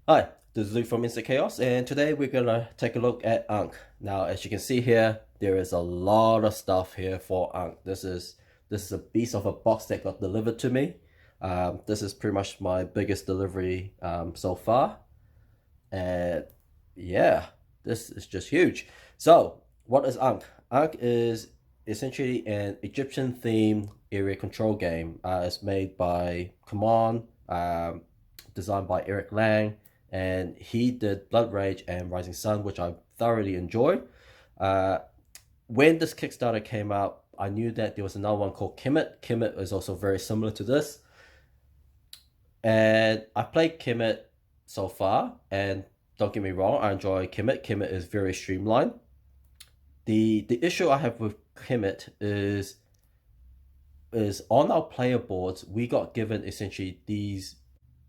Hi, this is Luke from Instant Chaos, and today we're gonna take a look at Ankh. Now, as you can see here, there is a lot of stuff here for Ankh. This is a piece of a box that got delivered to me. This is pretty much my biggest delivery so far, and yeah, this is just huge. So, what is Ankh? Ankh is essentially an Egyptian-themed area control game. It's made by Command, designed by Eric Lang, and he did Blood Rage and Rising Sun, which I thoroughly enjoyed. Uh, when this Kickstarter came out, I knew that there was another one called Kemet. Kemet is also very similar to this, and I played Kemet so far, and don't get me wrong, I enjoy Kemet. Kemet is very streamlined. The issue I have with Kemet is on our player boards we got given essentially these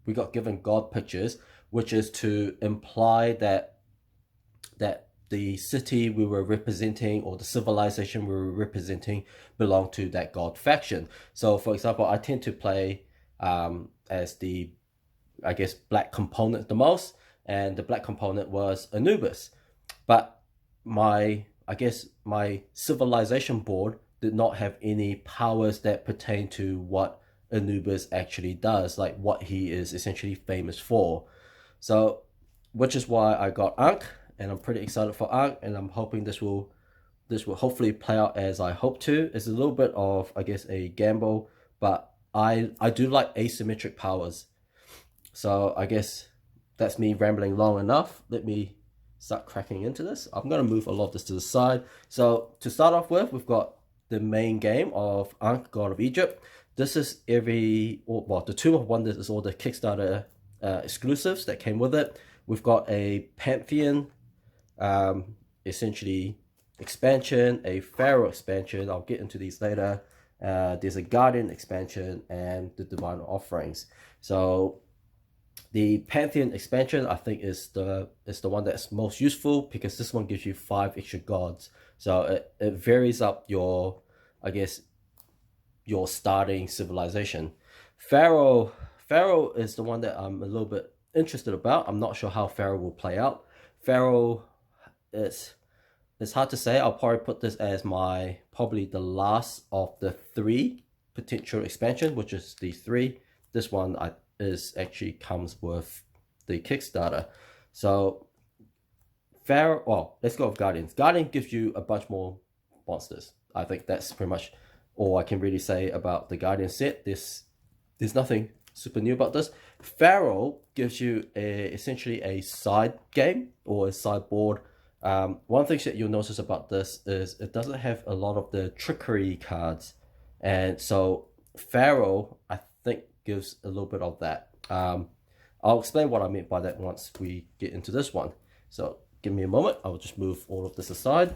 we got given god pictures, which is to imply that the city we were representing or the civilization we were representing belonged to that god faction. So for example, I tend to play as the, I guess, black component the most, and the black component was Anubis. But my civilization board did not have any powers that pertain to what Anubis actually does, like what he is essentially famous for. So, which is why I got Ankh, and I'm pretty excited for Ankh, and I'm hoping this will hopefully play out as I hope to. It's a little bit of, I guess, a gamble, but I do like asymmetric powers. So I guess that's me rambling long enough. Let me start cracking into this. I'm going to move a lot of this to the side. So to start off with, we've got the main game of Ankh, God of Egypt. This is the Tomb of Wonders is all the Kickstarter exclusives that came with it. We've got a Pantheon, essentially expansion, a Pharaoh expansion. I'll get into these later. There's a Guardian expansion and the Divine Offerings. So the Pantheon expansion, I think, is the one that's most useful because this one gives you 5 extra gods. So it varies up your, I guess, your starting civilization. Pharaoh is the one that I'm a little bit interested about. I'm not sure how Pharaoh will play out. Pharaoh, it's hard to say. I'll probably put this as probably the last of the 3 potential expansion, which is these 3. This one is actually comes with the Kickstarter. So Pharaoh, well, let's go with Guardians. Guardian gives you a bunch more monsters. I think that's pretty much all I can really say about the Guardian set. There's nothing super new about this. Pharaoh gives you essentially a side game or a sideboard. One thing that you'll notice about this is it doesn't have a lot of the trickery cards, and so Pharaoh, I think, gives a little bit of that. I'll explain what I mean by that once we get into this one. So give me a moment. I'll just move all of this aside.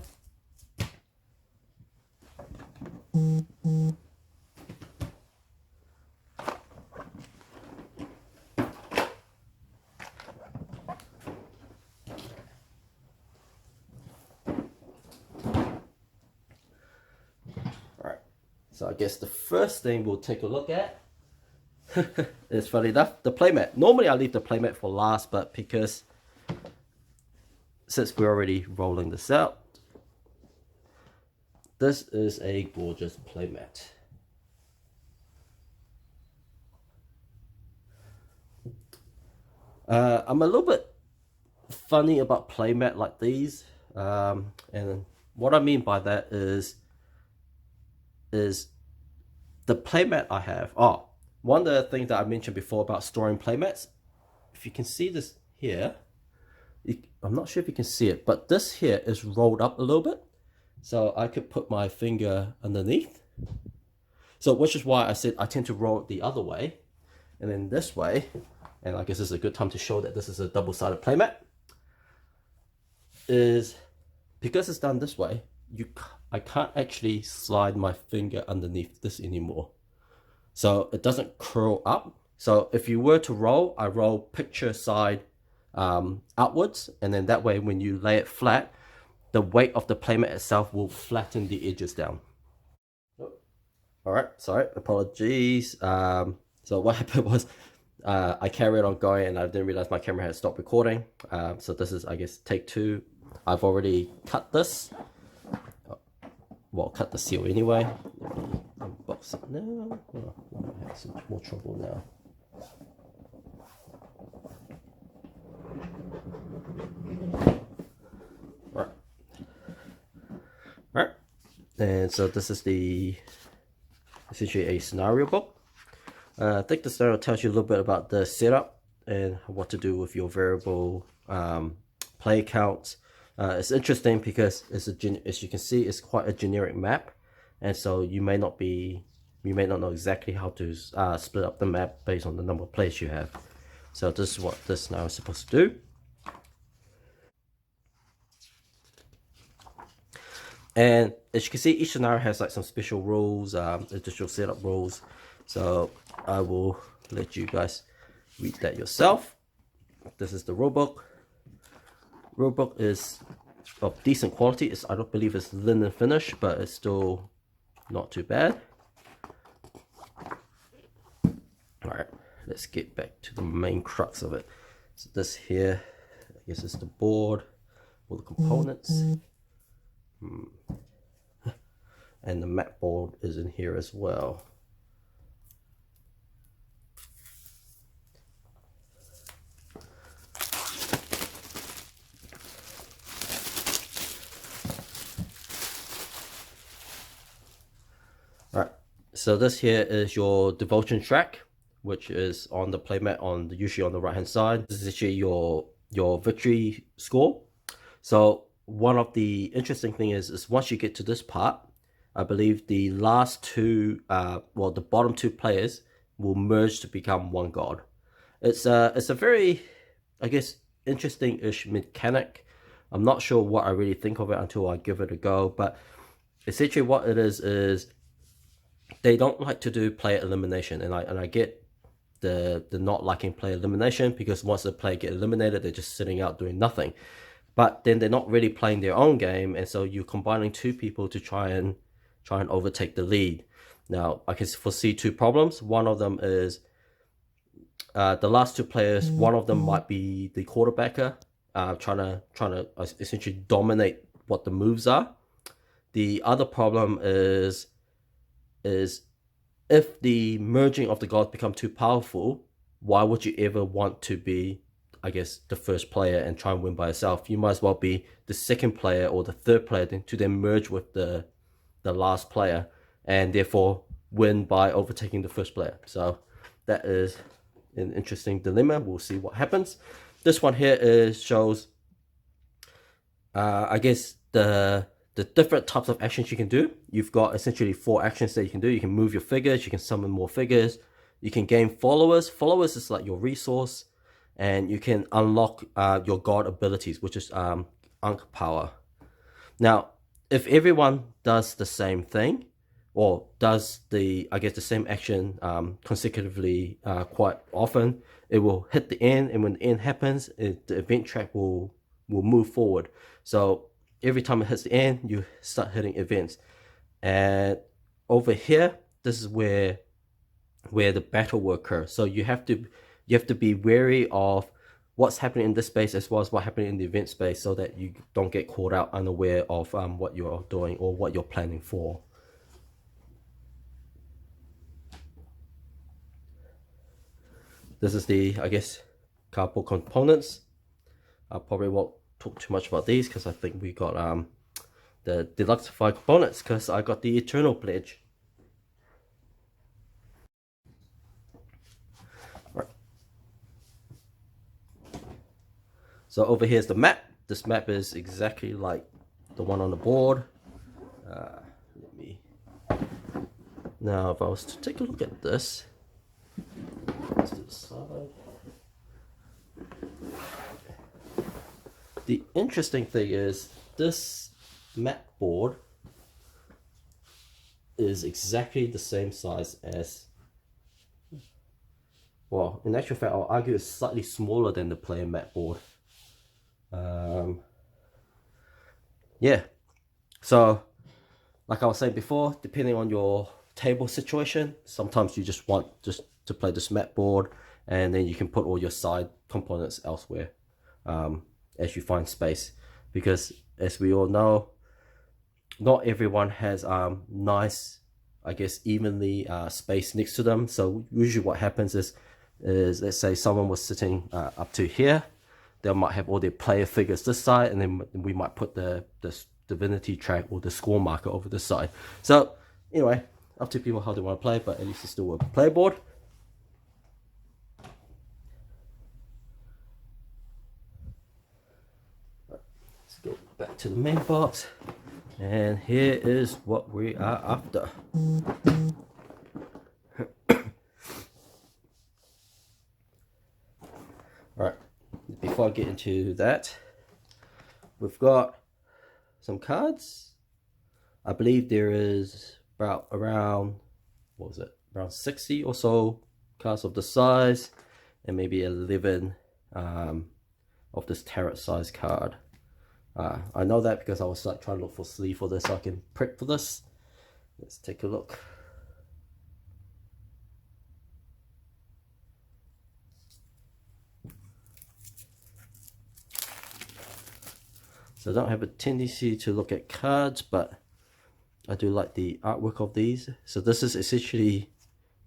Alright, so I guess the first thing we'll take a look at is, funny enough, the playmat. Normally I leave the playmat for last, but because since we're already rolling this out, this is a gorgeous playmat. I'm a little bit funny about playmat like these, and what I mean by that is the playmat I have. One of the things that I mentioned before about storing playmats, if you can see this here, I'm not sure if you can see it, but this here is rolled up a little bit, so I could put my finger underneath. So which is why I said I tend to roll it the other way, and then this way. And I guess this is a good time to show that this is a double-sided playmat. Is because it's done this way, I can't actually slide my finger underneath this anymore. So it doesn't curl up. So if you were to roll, I roll picture side outwards, and then that way when you lay it flat, the weight of the playmat itself will flatten the edges down. All right, sorry, apologies. So what happened was I carried on going and I didn't realize my camera had stopped recording. So this is, I guess, take 2. I've already cut this. Well, cut the seal anyway. Let me unbox it now. Oh, I have some more trouble now. Alright. And so this is essentially a scenario book. I think the scenario tells you a little bit about the setup and what to do with your variable play counts. It's interesting because as you can see, it's quite a generic map, and so you may not know exactly how to split up the map based on the number of players you have. So this is what this now is supposed to do. And as you can see, each scenario has like some special rules, additional setup rules. So I will let you guys read that yourself. This is the rulebook. Rulebook is of decent quality. I don't believe it's linen finish, but it's still not too bad. Alright, let's get back to the main crux of it. So this here, I guess it's the board, all the components. And the map board is in here as well. Alright, so this here is your devotion track, which is on the playmat usually on the right hand side. This is actually your victory score. So one of the interesting things is once you get to this part, I believe the last 2, well, the bottom 2 players will merge to become one god. It's a very, I guess, interesting-ish mechanic. I'm not sure what I really think of it until I give it a go, but essentially what it is they don't like to do player elimination, and I get the not liking player elimination, because once the player get eliminated, they're just sitting out doing nothing. But then they're not really playing their own game, and so you're combining 2 people to try and overtake the lead. Now, I can foresee 2 problems. One of them is the last 2 players. One of them might be the quarterbacker, trying to essentially dominate what the moves are. The other problem is if the merging of the gods become too powerful, why would you ever want to be, I guess, the first player and try and win by yourself? You might as well be the second player or the third player to then merge with the last player and therefore win by overtaking the first player. So that is an interesting dilemma. We'll see what happens. This one here shows I guess the different types of actions you can do. You've got essentially 4 actions that you can do. You can move your figures, you can summon more figures, you can gain followers. Followers is like your resource, and you can unlock your god abilities, which is Ankh power. Now, if everyone does the same thing, or does the same action consecutively quite often, it will hit the end, and when the end happens, the event track will move forward. So every time it hits the end, you start hitting events. And over here, this is where the battle will occur. So you have to be wary of what's happening in this space as well as what's happening in the event space, so that you don't get caught out unaware of what you're doing or what you're planning for. This is the, I guess, cardboard components. I probably won't talk too much about these because I think we got the deluxified components, because I got the Eternal Pledge. Right. So over here's the map. This map is exactly like the one on the board. Now, if I was to take a look at this, let's do the side. The interesting thing is this map board is exactly the same size as, well, in actual fact, I'll argue it's slightly smaller than the player map board. Yeah, so like I was saying before, depending on your table situation, sometimes you just want to play this map board and then you can put all your side components elsewhere as you find space, because as we all know, not everyone has nice, I guess, evenly spaced next to them. So usually what happens is let's say someone was sitting up to here, they might have all their player figures this side, and then we might put the divinity track or the score marker over this side. So anyway, up to people how they want to play, but at least it's still a play board. Let's go back to the main box, and here is what we are after. Alright, before I get into that, we've got some cards. I believe there is around, what was it, around 60 or so cards of the size, and maybe 11 of this tarot size card. I know that because I was like trying to look for sleeve for this so I can prep for this. Let's take a look. So I don't have a tendency to look at cards, but I do like the artwork of these. So this is essentially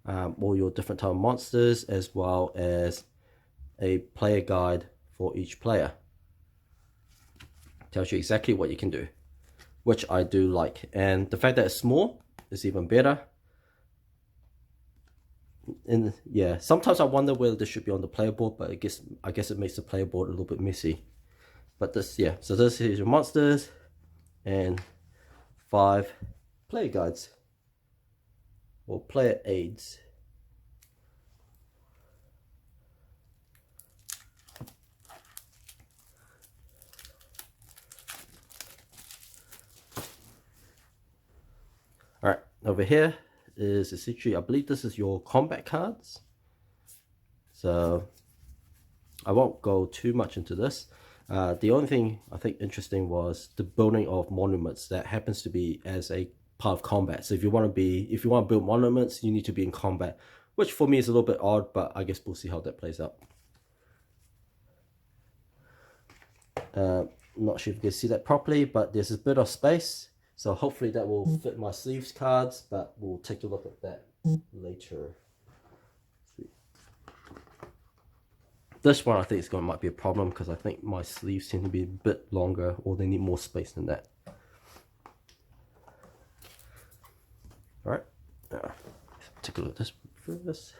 all your different type of monsters, as well as a player guide for each player. Tells you exactly what you can do, which I do like. And the fact that it's small is even better. And yeah, sometimes I wonder whether this should be on the player board, but I guess it makes the player board a little bit messy. But this, yeah, so this is your monsters and 5 player guides or player aids. All right, over here is essentially, I believe this is your combat cards. So I won't go too much into this. The only thing I think interesting was the building of monuments. That happens to be as a part of combat. So if you want to build monuments, you need to be in combat, which for me is a little bit odd, but I guess we'll see how that plays out. Not sure if you can see that properly, but there's a bit of space, so hopefully that will fit my sleeves cards, but we'll take a look at that later. This one I think might be a problem because I think my sleeves tend to be a bit longer, or they need more space than that. All right, take a look at this first.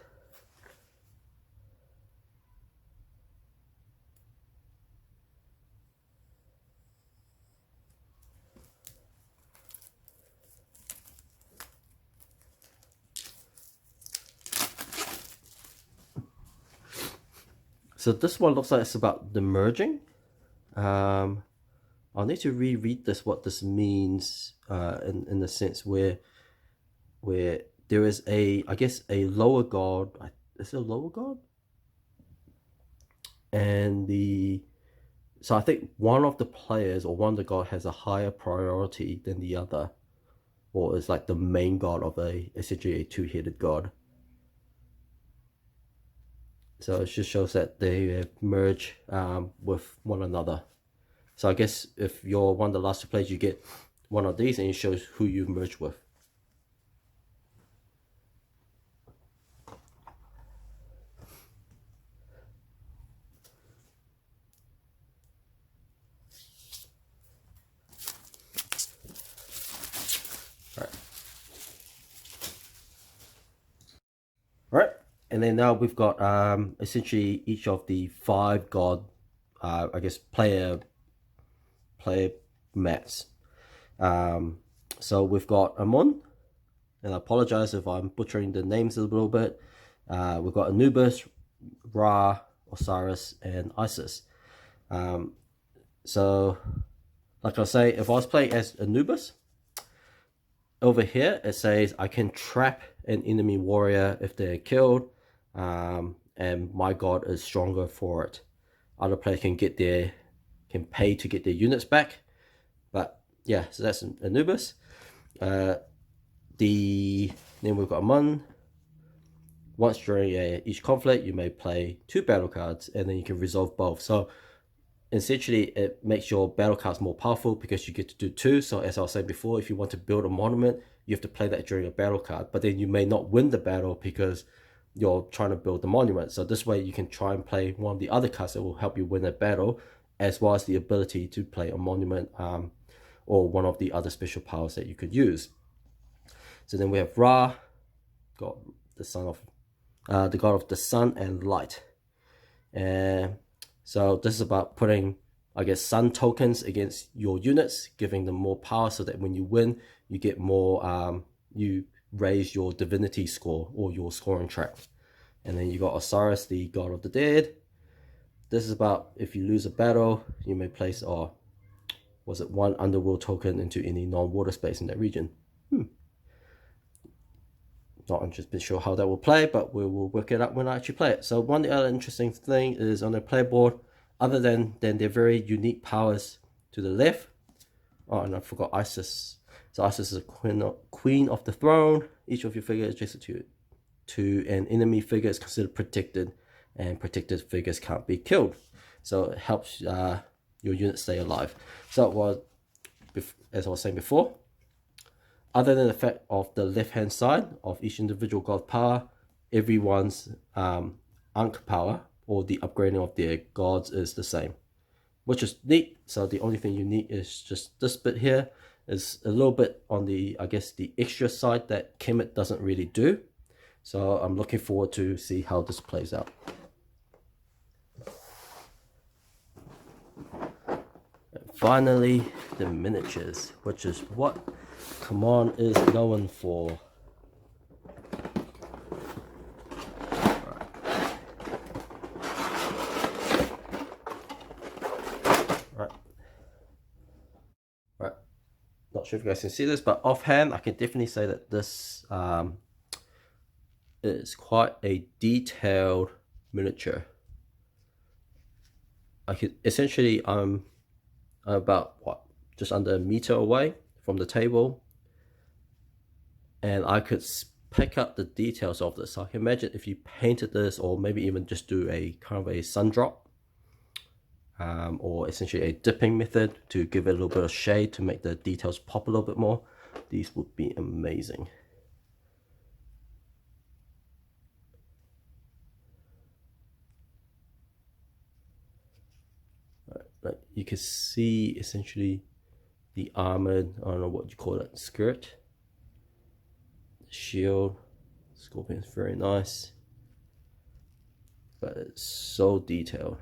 So this one looks like it's about the merging. I'll need to reread this, what this means in the sense where there is I guess a lower god. Is it a lower god? And so I think one of the players or one of the god has a higher priority than the other, or is like the main god of essentially a two-headed god. So it just shows that they merge with one another. So I guess if you're one of the last 2 players, you get one of these and it shows who you merge with. Right, and then now we've got essentially each of the 5 god, I guess player mats. So we've got Amun, and I apologize if I'm butchering the names a little bit. We've got Anubis, Ra, Osiris, and Isis. So like I say, if I was playing as Anubis, over here it says I can trap an enemy warrior if they're killed, and my god is stronger for it. Other players can pay to get their units back. But yeah, so that's Anubis. Then we've got Amun. once during each conflict, you may play 2 battle cards, and then you can resolve both. So essentially, it makes your battle cards more powerful because you get to do 2. So as I was saying before, if you want to build a monument, you have to play that during a battle card. But then you may not win the battle because you're trying to build the monument. So this way you can try and play one of the other cards that will help you win a battle, as well as the ability to play a monument or one of the other special powers that you could use. So then we have Ra, God, the god of the sun and light. And so this is about putting, I guess, sun tokens against your units, giving them more power so that when you win, you get more, you raise your divinity score or your scoring track. And then you got Osiris, the god of the dead. This is about if you lose a battle, you may place, or was it 1 underworld token into any non-water space in that region. Not sure how that will play, but we will work it out when I actually play it. So one other interesting thing is on the playboard, other than their very unique powers to the left. Oh, and I forgot Isis. So Isis is a queen of the throne. Each of your figures adjacent to an enemy figure is considered protected, and protected figures can't be killed. So it helps your unit stay alive. So as I was saying before, other than the fact of the left-hand side of each individual god power, everyone's Ankh power or the upgrading of their gods is the same, which is neat. So the only thing unique is just this bit here is a little bit on the, I guess, the extra side that Kemet doesn't really do. So I'm looking forward to see how this plays out. And finally, the miniatures, which is what Command is known for. Right. Not sure if you guys can see this, but offhand, I can definitely say that this is quite a detailed miniature. Essentially, I'm about just under a meter away from the table, and I could pick up the details of this. So I can imagine if you painted this, or maybe even just do a kind of a sun drop, or essentially a dipping method to give it a little bit of shade to make the details pop a little bit more, these would be amazing. Like you can see essentially the armored, I don't know what you call it, skirt, shield, scorpion is very nice, but it's so detailed,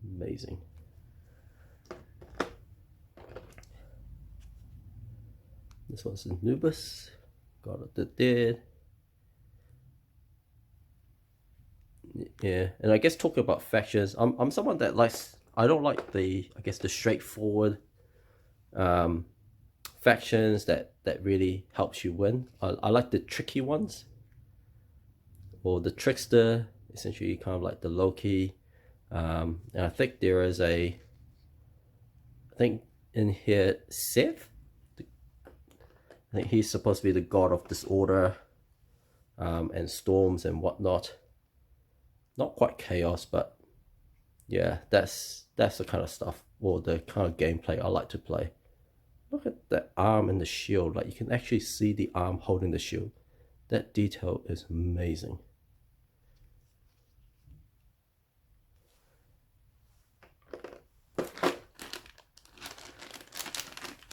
amazing. This one's Anubis, god of the dead. Yeah, and I guess talking about factions, I'm someone that likes, I don't like the, I guess, the straightforward factions that really helps you win. I like the tricky ones, or the trickster, essentially kind of like the Loki. And I think there is I think in here Seth, I think he's supposed to be the god of disorder and storms and whatnot. Not quite chaos, but yeah, that's the kind of stuff, or the kind of gameplay I like to play. Look at the arm and the shield, like you can actually see the arm holding the shield. That detail is amazing.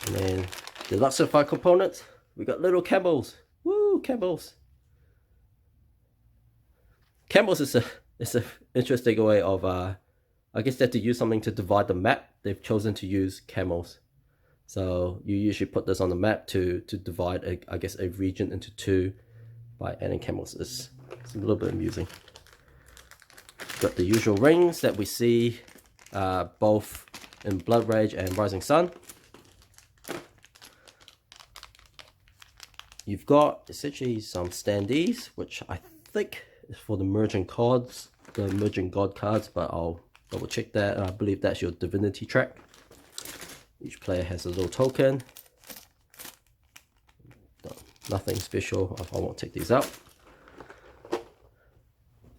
And then the Luxify components, we got little camels. Woo, camels. Camels is a interesting way of I guess they had to use something to divide the map. They've chosen to use camels. So you usually put this on the map to divide I guess a region into 2 by adding camels. It's a little bit amusing. Got the usual rings that we see both in Blood Rage and Rising Sun. You've got essentially some standees, which I think is for the merging cards, the merging god cards, but I'll double check that. I believe that's your divinity track. Each player has a little token. Nothing special. I won't take these out.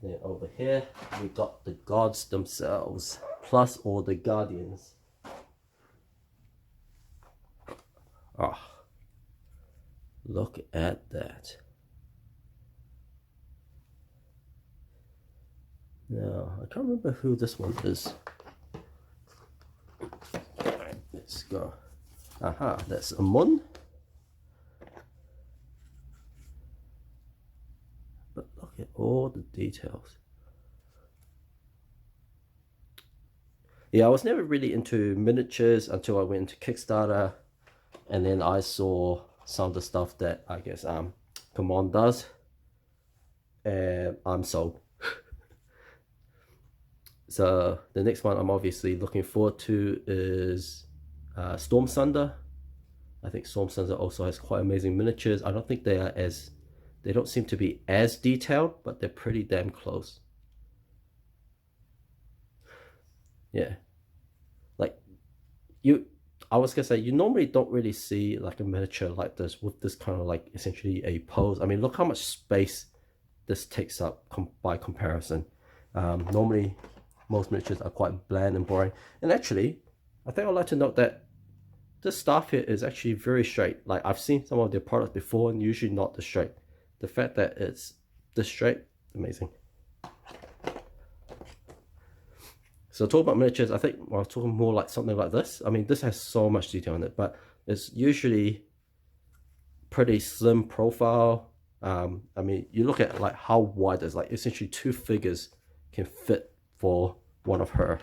Then over here we got the gods themselves plus all the guardians. Oh, look at that. Now I can't remember who this one is. Alright, let's go. Aha, that's Amun. But look at all the details. Yeah, I was never really into miniatures until I went into Kickstarter, and then I saw some of the stuff that I guess Command does, and I'm sold. So the next one I'm obviously looking forward to is Storm Thunder. I think Storm Thunder also has quite amazing miniatures. I don't think they are as, they don't seem to be as detailed, but they're pretty damn close. Yeah, like I was gonna say, you normally don't really see like a miniature like this with this kind of like essentially a pose. I mean, look how much space this takes up by comparison. Normally most miniatures are quite bland and boring, and actually I think I'd like to note that this staff here is actually very straight. Like I've seen some of their products before and usually not this straight. The fact that it's this straight, amazing. So talk about miniatures, I think I was talking more like something like this. I mean, this has so much detail in it, but it's usually pretty slim profile. I mean, you look at like how wide it's like essentially 2 figures can fit for one of her.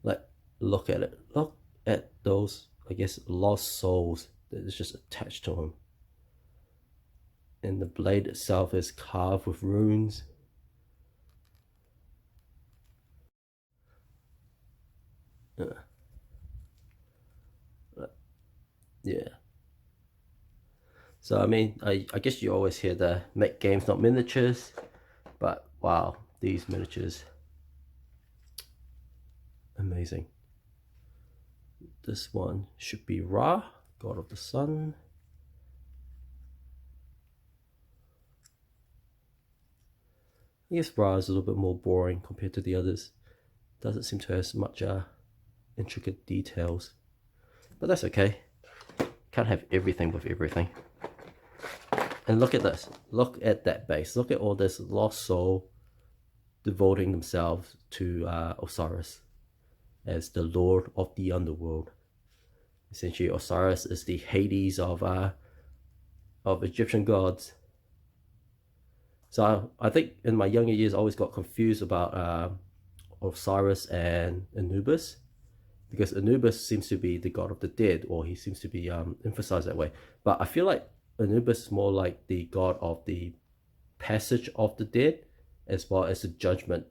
Like, look at it. Look at those, I guess, lost souls that is just attached to him. And the blade itself is carved with runes. Yeah. So I mean, I guess you always hear the make games not miniatures, but wow, these miniatures, amazing. This one should be Ra, god of the sun. I guess Ra is a little bit more boring compared to the others. Doesn't seem to have as much intricate details, but that's okay. Can't have everything with everything. And look at this. Look at that base. Look at all this lost soul devoting themselves to Osiris as the lord of the underworld. Essentially, Osiris is the Hades of Egyptian gods. So I think in my younger years I always got confused about Osiris and Anubis, because Anubis seems to be the god of the dead, or he seems to be emphasized that way. But I feel like Anubis is more like the god of the passage of the dead as well as the judgment.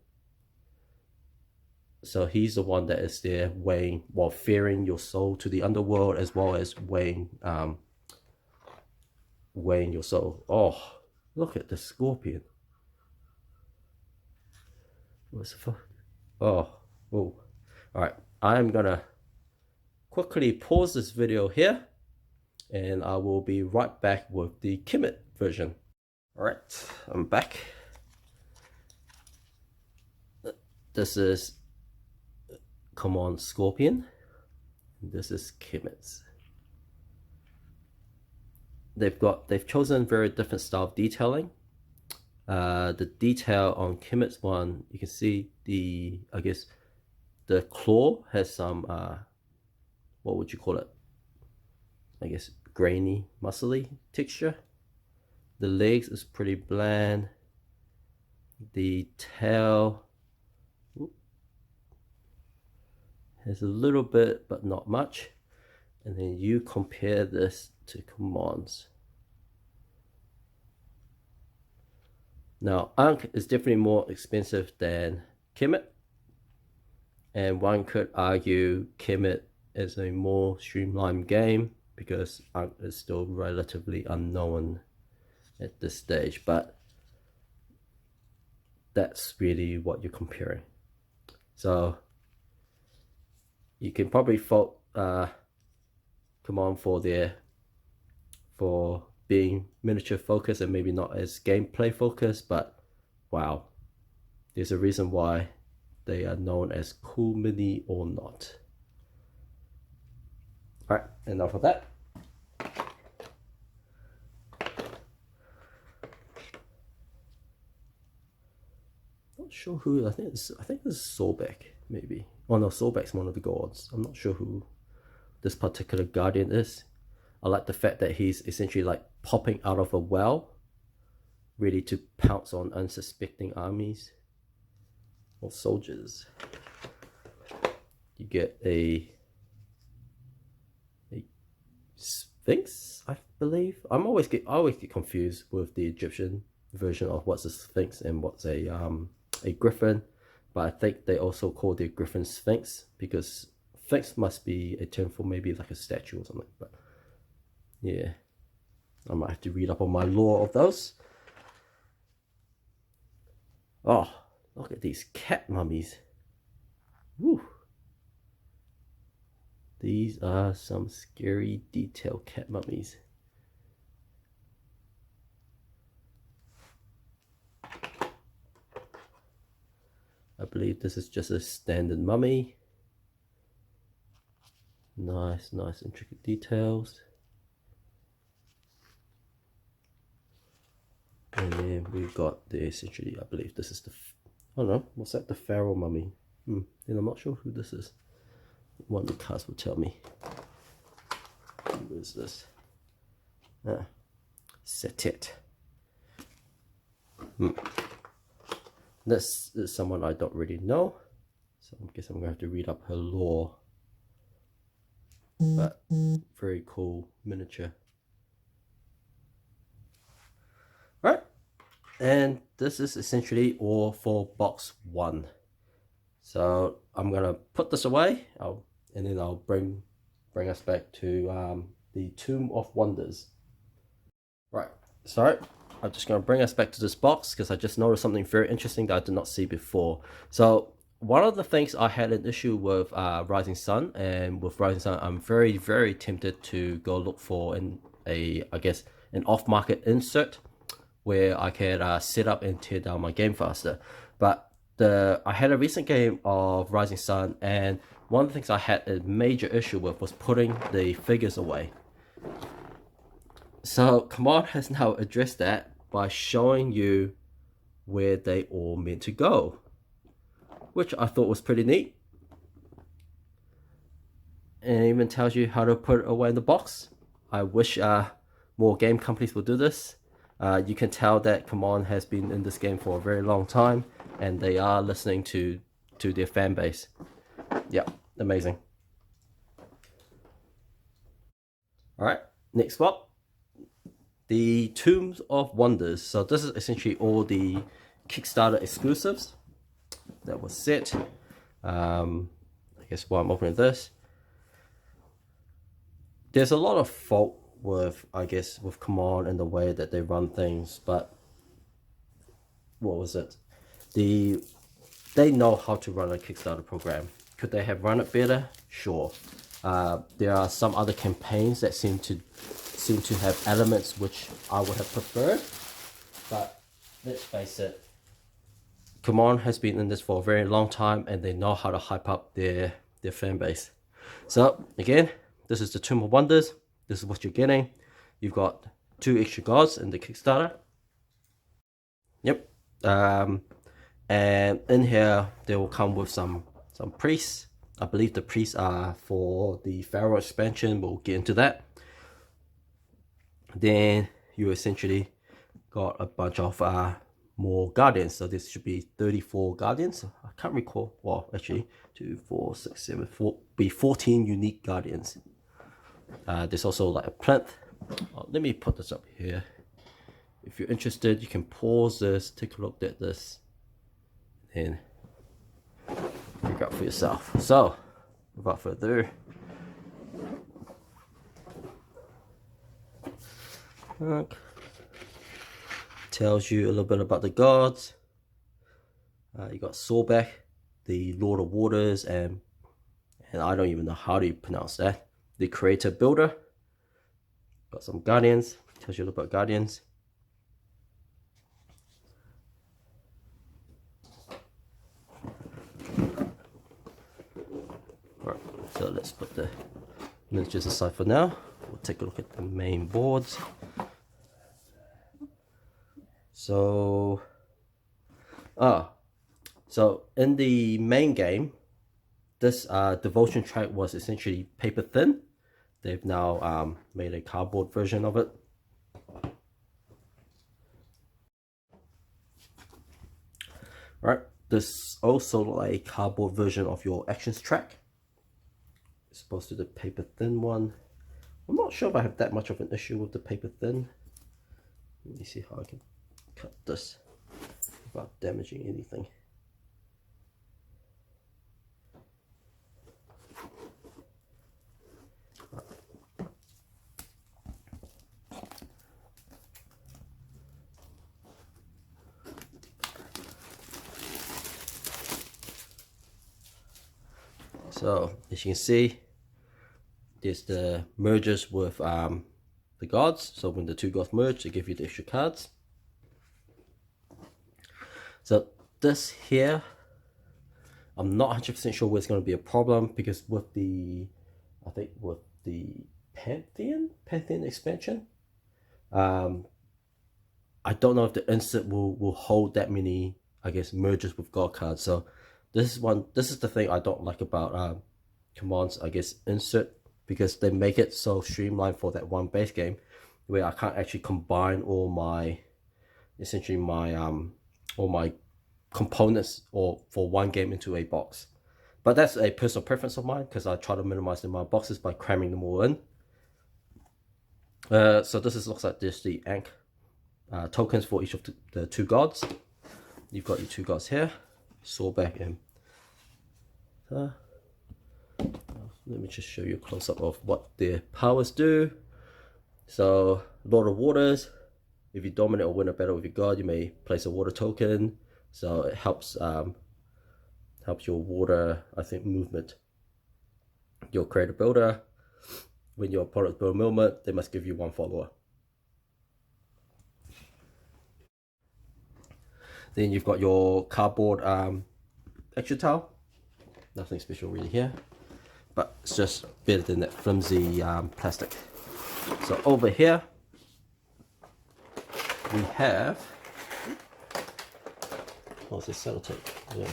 So he's the one that is there weighing, while ferrying your soul to the underworld, as well as weighing your soul. Oh, look at the scorpion. What's the fuck? Oh. All right, I'm gonna quickly pause this video here, and I will be right back with the Kemet version. All right, I'm back. This is Command Scorpion. This is Kemet's. They've chosen very different style of detailing. The detail on Kemet's one, you can see I guess the claw has some what would you call it? I guess grainy, muscly texture. The legs is pretty bland. The tail has a little bit, but not much. And then you compare this to Command's. Now, Ankh is definitely more expensive than Kemet, and one could argue Kemet is a more streamlined game because Ankh is still relatively unknown at this stage, but that's really what you're comparing. So you can probably fault Command for being miniature focused and maybe not as gameplay focused, but wow, there's a reason why they are known as cool mini or not. All right, enough of that. Not sure who. I think this is Sobek, maybe. Oh no, Sobek's one of the gods. I'm not sure who this particular guardian is. I like the fact that he's essentially like popping out of a well, ready to pounce on unsuspecting armies or soldiers. You get a Sphinx, I believe. I always get confused with the Egyptian version of what's a Sphinx and what's a Griffin, but I think they also call the Griffin Sphinx because Sphinx must be a term for maybe like a statue or something. But yeah, I might have to read up on my lore of those. Oh, look at these cat mummies. Woo. These are some scary detailed cat mummies. I believe this is just a standard mummy. Nice intricate details. And then we've got the essentially, I believe this is the, oh no, what's that? The Pharaoh mummy. And I'm not sure who this is. One of the cards will tell me. Who is this? Setet. This is someone I don't really know, so I guess I'm gonna have to read up her lore. But very cool miniature. Right, and this is essentially all for box 1. So I'm gonna put this away, and then I'll bring us back to the Tomb of Wonders. Right, so I'm just going to bring us back to this box because I just noticed something very interesting that I did not see before. So one of the things I had an issue with Rising Sun, and with Rising Sun I'm very tempted to go look for I guess an off-market insert where I can set up and tear down my game faster. But I had a recent game of Rising Sun, and one of the things I had a major issue with was putting the figures away. So Command has now addressed that by showing you where they all meant to go, which I thought was pretty neat. And it even tells you how to put it away in the box. I wish more game companies would do this. You can tell that Command has been in this game for a very long time, and they are listening to their fan base. Yeah, amazing. All right, next swap. The Tombs of Wonders. So this is essentially all the Kickstarter exclusives that was set. I guess while I'm opening this, there's a lot of fault with, I guess, with Command and the way that they run things, but what was it? They know how to run a Kickstarter program. Could they have run it better? Sure. There are some other campaigns that seem to have elements which I would have preferred, but let's face it, Command has been in this for a very long time and they know how to hype up their fan base. So again, this is the Tomb of Wonders. This is what you're getting. You've got 2 extra gods in the Kickstarter. Yep. And in here they will come with some priests. I believe the priests are for the Pharaoh expansion. We'll get into that. Then you essentially got a bunch of more guardians. So this should be 34 guardians. I can't recall. Well, actually, 2, 4, 6, 7, 4, be 14 unique guardians. There's also like a plinth. Let me put this up here. If you're interested, you can pause this, take a look at this, and figure out for yourself. So, without further ado, tells you a little bit about the gods. You got Sobek, the Lord of Waters, and I don't even know how to pronounce that. The Creator Builder. Got some guardians. Tells you a little about Guardians. Alright, so let's put the miniatures aside for now. We'll take a look at the main boards. So in the main game, this devotion track was essentially paper thin. They've now made a cardboard version of it. Right, this also like a cardboard version of your actions track. It's supposed to be the paper thin one. I'm not sure if I have that much of an issue with the paper thin. Let me see how I can cut this without damaging anything. So as you can see, there's the mergers with the gods. So when the two gods merge, they give you the extra cards. So this here, I'm not 100% sure where it's going to be a problem, because with the, I think with the Pantheon Expansion, I don't know if the insert will hold that many, I guess, mergers with god cards. So this is the thing I don't like about Commands, I guess, insert, because they make it so streamlined for that one base game where I can't actually combine all my, essentially my all my components or for one game into a box. But that's a personal preference of mine, because I try to minimize the amount of boxes by cramming them all in. So this looks like this, the Ankh tokens for each of the two gods. You've got your two gods here, Sawback and let me just show you a close-up of what their powers do. So Lord of Waters, if you dominate or win a battle with your god, you may place a water token. So it helps helps your water, I think, movement. Your creator builder, when your opponent build movement, they must give you one follower. Then you've got your cardboard action tile. Nothing special really here, but it's just better than that flimsy plastic. So over here we have, what's this, sellotape? Yeah.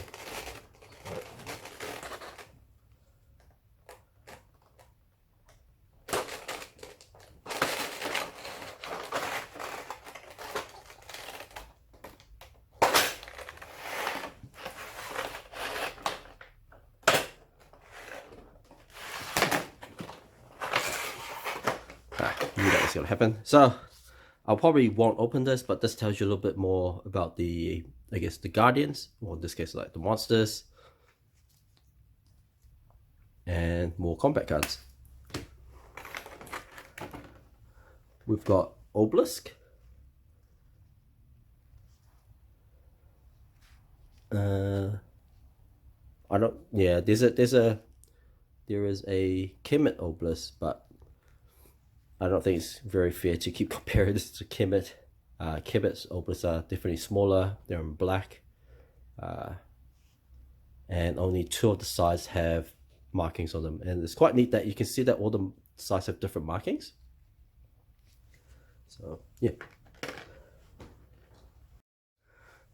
Knew that was going to happen. So I probably won't open this, but this tells you a little bit more about the, I guess, the Guardians, or in this case like the monsters, and more combat cards. We've got Obelisk, I don't, yeah, there is a Kemet Obelisk, but I don't think it's very fair to keep comparing this to Kemet. Kemet's obelisks are definitely smaller. They're in black, and only two of the sides have markings on them. And it's quite neat that you can see that all the sides have different markings. So yeah.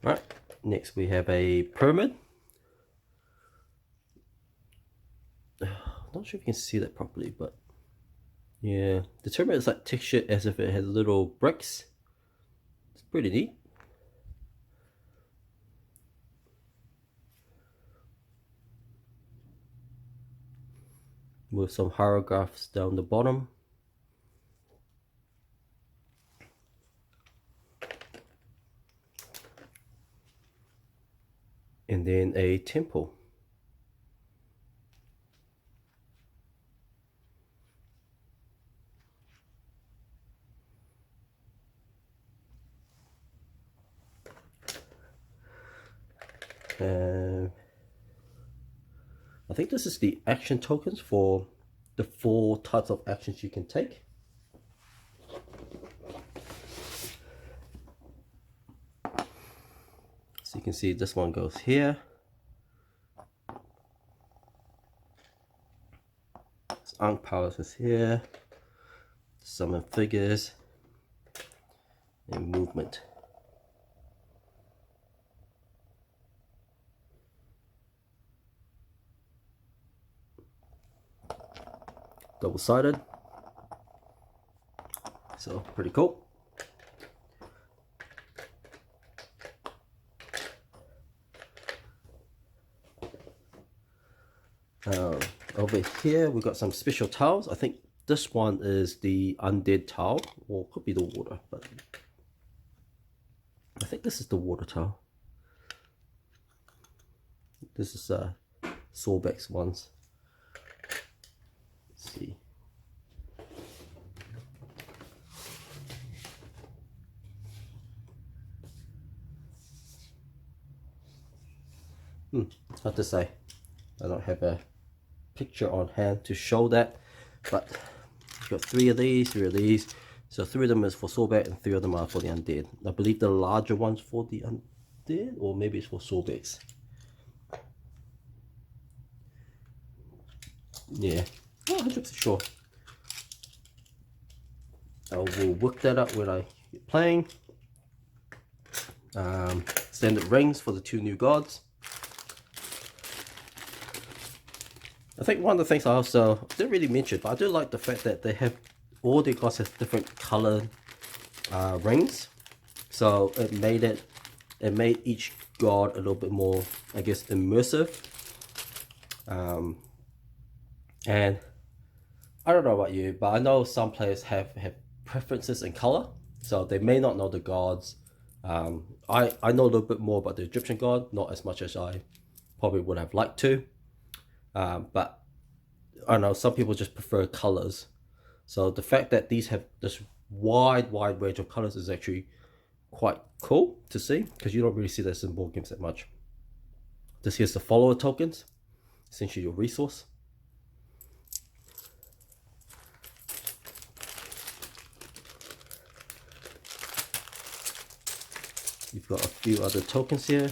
Right. Next we have a pyramid. Not sure if you can see that properly, but yeah, the pyramid is like textured as if it had little bricks. It's pretty neat. With some hieroglyphs down the bottom. And then a temple. I think this is the action tokens for the 4 types of actions you can take. can see this one goes here. Ankh powers is here. Summon figures and movement. Double-sided, so pretty cool. Over here we got some special tiles. I think this one is the undead tile, or could be the water, but I think this is the water tile. This is Sorbek's ones. Let's see. Hard to say. I don't have a picture on hand to show that, but you've got three of these. So 3 of them is for Sorbek and 3 of them are for the undead. I believe the larger one's for the undead, or maybe it's for Sorbek's. Yeah, not 100% sure. I will work that up when I get playing. Standard rings for the 2 new gods. I think one of the things I also didn't really mention, but I do like the fact that they have all their gods have different color rings. So it made each god a little bit more, I guess, immersive. And I don't know about you, but I know some players have preferences in color, so they may not know the gods. I know a little bit more about the Egyptian god, not as much as I probably would have liked to. But I don't know, some people just prefer colors. So the fact that these have this wide range of colors is actually quite cool to see, because you don't really see this in board games that much. This here's the follower tokens, essentially your resource. You've got a few other tokens here.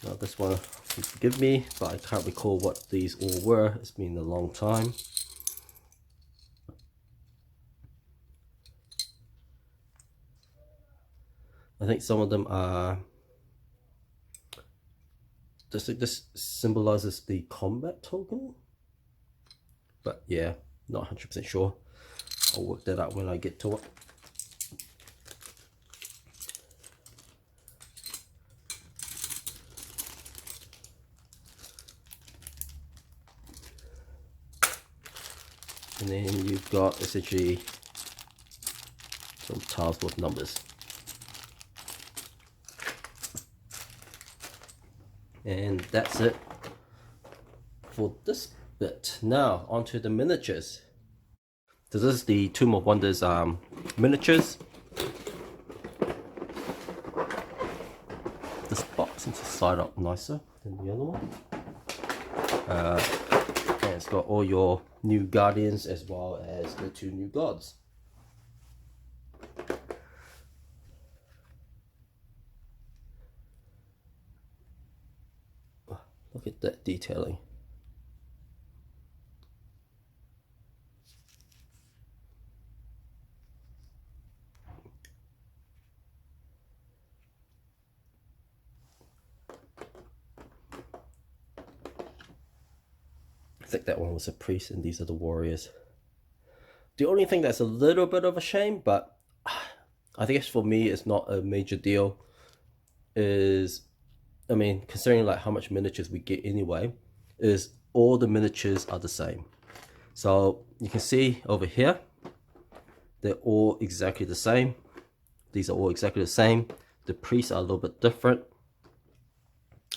Now this one, forgive me, but I can't recall what these all were. It's been a long time. I think some of them are this symbolizes the combat token, but yeah, not 100% sure. I'll work that out when I get to it. And then you've got essentially some tiles with numbers. And that's it for this bit. Now onto the miniatures. So this is the Tomb of Wonders miniatures. This box seems to slide up nicer than the other one. And it's got all your new guardians as well as the 2 new gods. Look at that detailing. I think that one was a priest and these are the warriors. The only thing that's a little bit of a shame, but I think for me it's not a major deal, is, I mean, considering like how much miniatures we get anyway, is all the miniatures are the same. So you can see over here, they're all exactly the same. These are all exactly the same. The priests are a little bit different.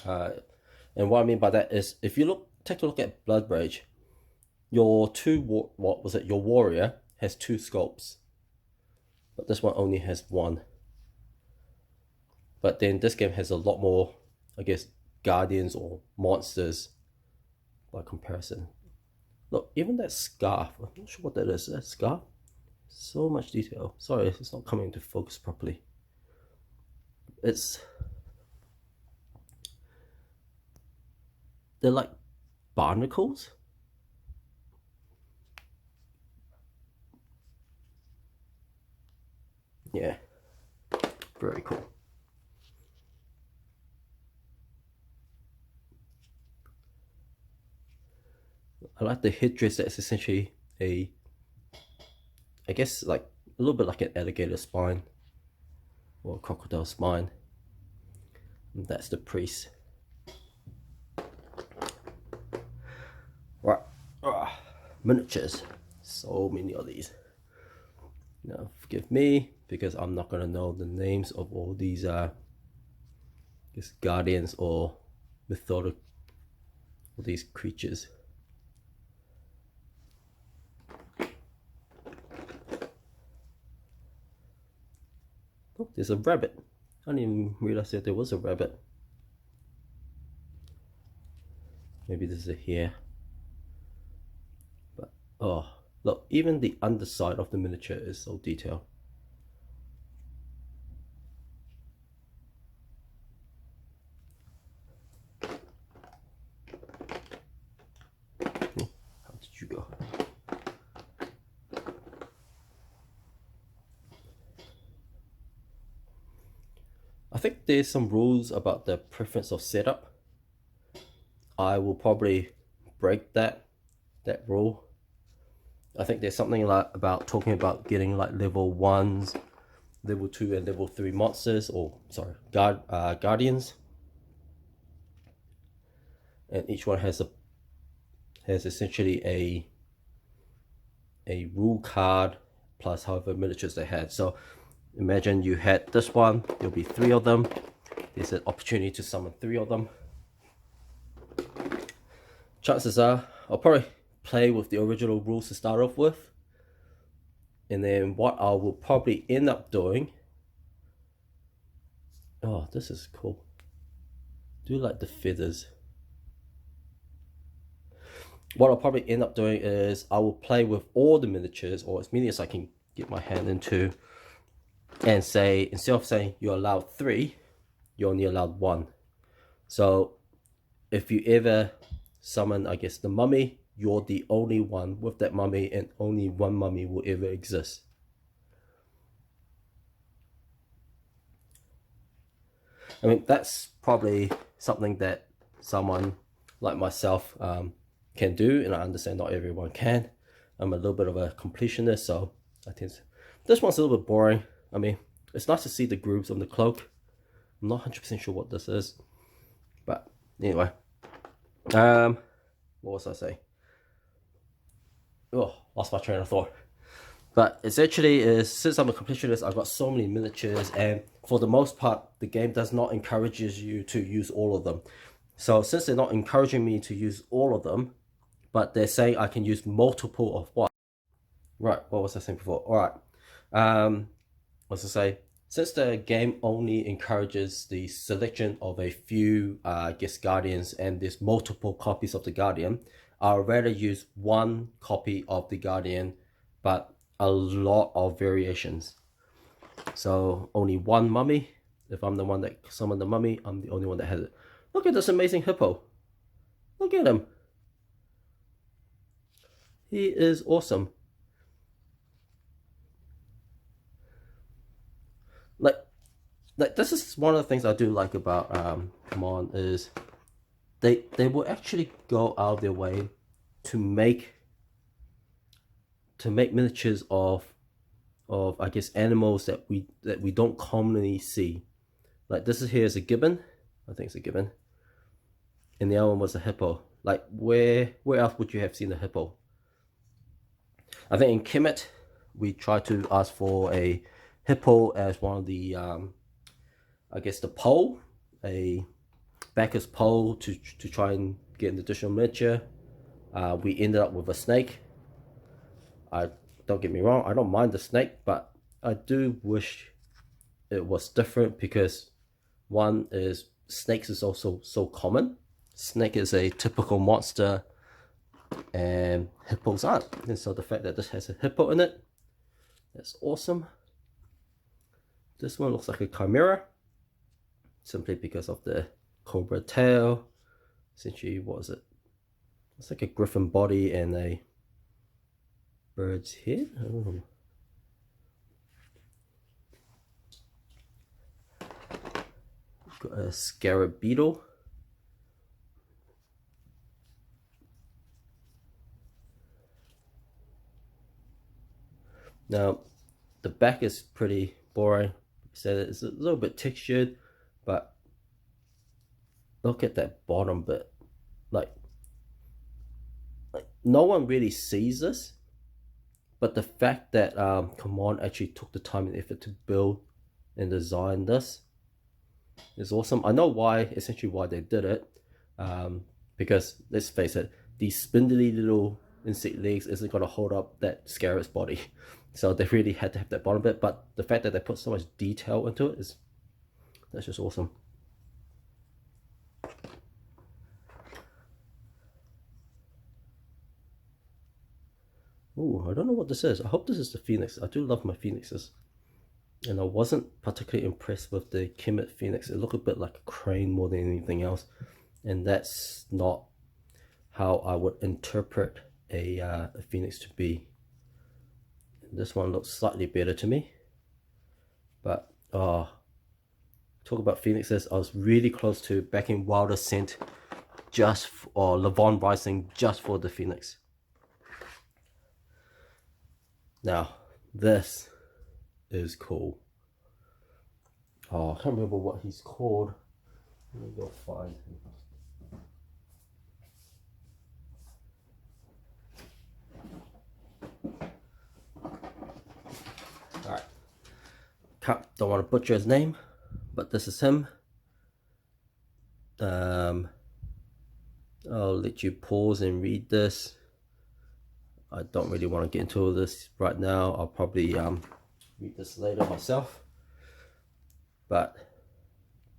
And what I mean by that is, if you take a look at Blood Rage, your your warrior has 2 sculpts, but this one only has 1. But then this game has a lot more, I guess, guardians or monsters by comparison. Look, even that scarf, I'm not sure what that is. That scarf, so much detail. Sorry, it's not coming into focus properly. It's they're like barnacles. Yeah, very cool. I like the headdress. That's essentially a, I guess, like a little bit like an alligator spine or a crocodile spine. And that's the priest. Right, miniatures. So many of these. Now, forgive me because I'm not gonna know the names of all these guardians or mythological these creatures. Oh, there's a rabbit. I didn't even realize that there was a rabbit. Maybe this is a hare. But oh, look, even the underside of the miniature is so detailed. How did you go? I think there's some rules about the preference of setup. I will probably break that rule. I think there's something like about talking about getting like level 1s, level 2 and level 3 monsters, or sorry, guardians, and each one has essentially a rule card plus however miniatures they had. So imagine you had this one, there'll be 3 of them. There's an opportunity to summon 3 of them. Chances are I'll probably play with the original rules to start off with, and then what I will probably end up doing, oh, this is cool, do like the feathers. What I'll probably end up doing is I will play with all the miniatures, or as many as I can get my hand into, and say, instead of saying you're allowed 3, you're only allowed 1. So if you ever summon, I guess, the mummy, you're the only one with that mummy, and only one mummy will ever exist. I mean, that's probably something that someone like myself can do, and I understand not everyone can. I'm a little bit of a completionist, so I tend to... This one's a little bit boring. I mean, it's nice to see the grooves on the cloak. I'm not 100% sure what this is, but anyway. What was I saying? Oh, lost my train of thought. But essentially is, since I'm a completionist, I've got so many miniatures, and for the most part, the game does not encourage you to use all of them. So since they're not encouraging me to use all of them, but they're saying I can use multiple of what? Right, what was I saying before? Alright, what's to say? Since the game only encourages the selection of a few, I guess, guardians, and there's multiple copies of the guardian, I'll rather use one copy of the guardian, but a lot of variations. So only one mummy. If I'm the one that summoned the mummy, I'm the only one that has it. Look at this amazing hippo. Look at him. He is awesome. Like this is one of the things I do like about Command is they will actually go out of their way to make miniatures of I guess animals that we don't commonly see. Like this is here is a gibbon. I think it's a gibbon. And the other one was a hippo. Like where else would you have seen a hippo? I think in Kemet we tried to ask for a hippo as one of the I guess the pole, a backer's pole to try and get an additional miniature. We ended up with a snake. Don't get me wrong, I don't mind the snake, but I do wish it was different, because one is snakes is also so common. Snake is a typical monster and hippos aren't. And so the fact that this has a hippo in it, that's awesome. This one looks like a chimera, simply because of the cobra tail. essentially, what is it? It's like a griffin body and a bird's head. Oh. Got a scarab beetle. Now, the back is pretty boring. So it's a little bit textured, but look at that bottom bit. Like no one really sees this, but the fact that Command actually took the time and effort to build and design this is awesome. I know why, essentially why they did it, because let's face it, these spindly little insect legs isn't going to hold up that scarab's body. So they really had to have that bottom bit, but the fact that they put so much detail into it that's just awesome. Oh, I don't know what this is. I hope this is the Phoenix. I do love my Phoenixes. And I wasn't particularly impressed with the Kemet Phoenix. It looked a bit like a crane more than anything else. And that's not how I would interpret a Phoenix to be. This one looks slightly better to me. But, talk about Phoenixes. I was really close to backing Wild Ascent or Levon Rising just for the Phoenix. Now, this is cool. Oh, I can't remember what he's called. Let me go find him. Alright. Don't want to butcher his name, but this is him. I'll let you pause and read this. I don't really want to get into all this right now. I'll probably read this later myself. But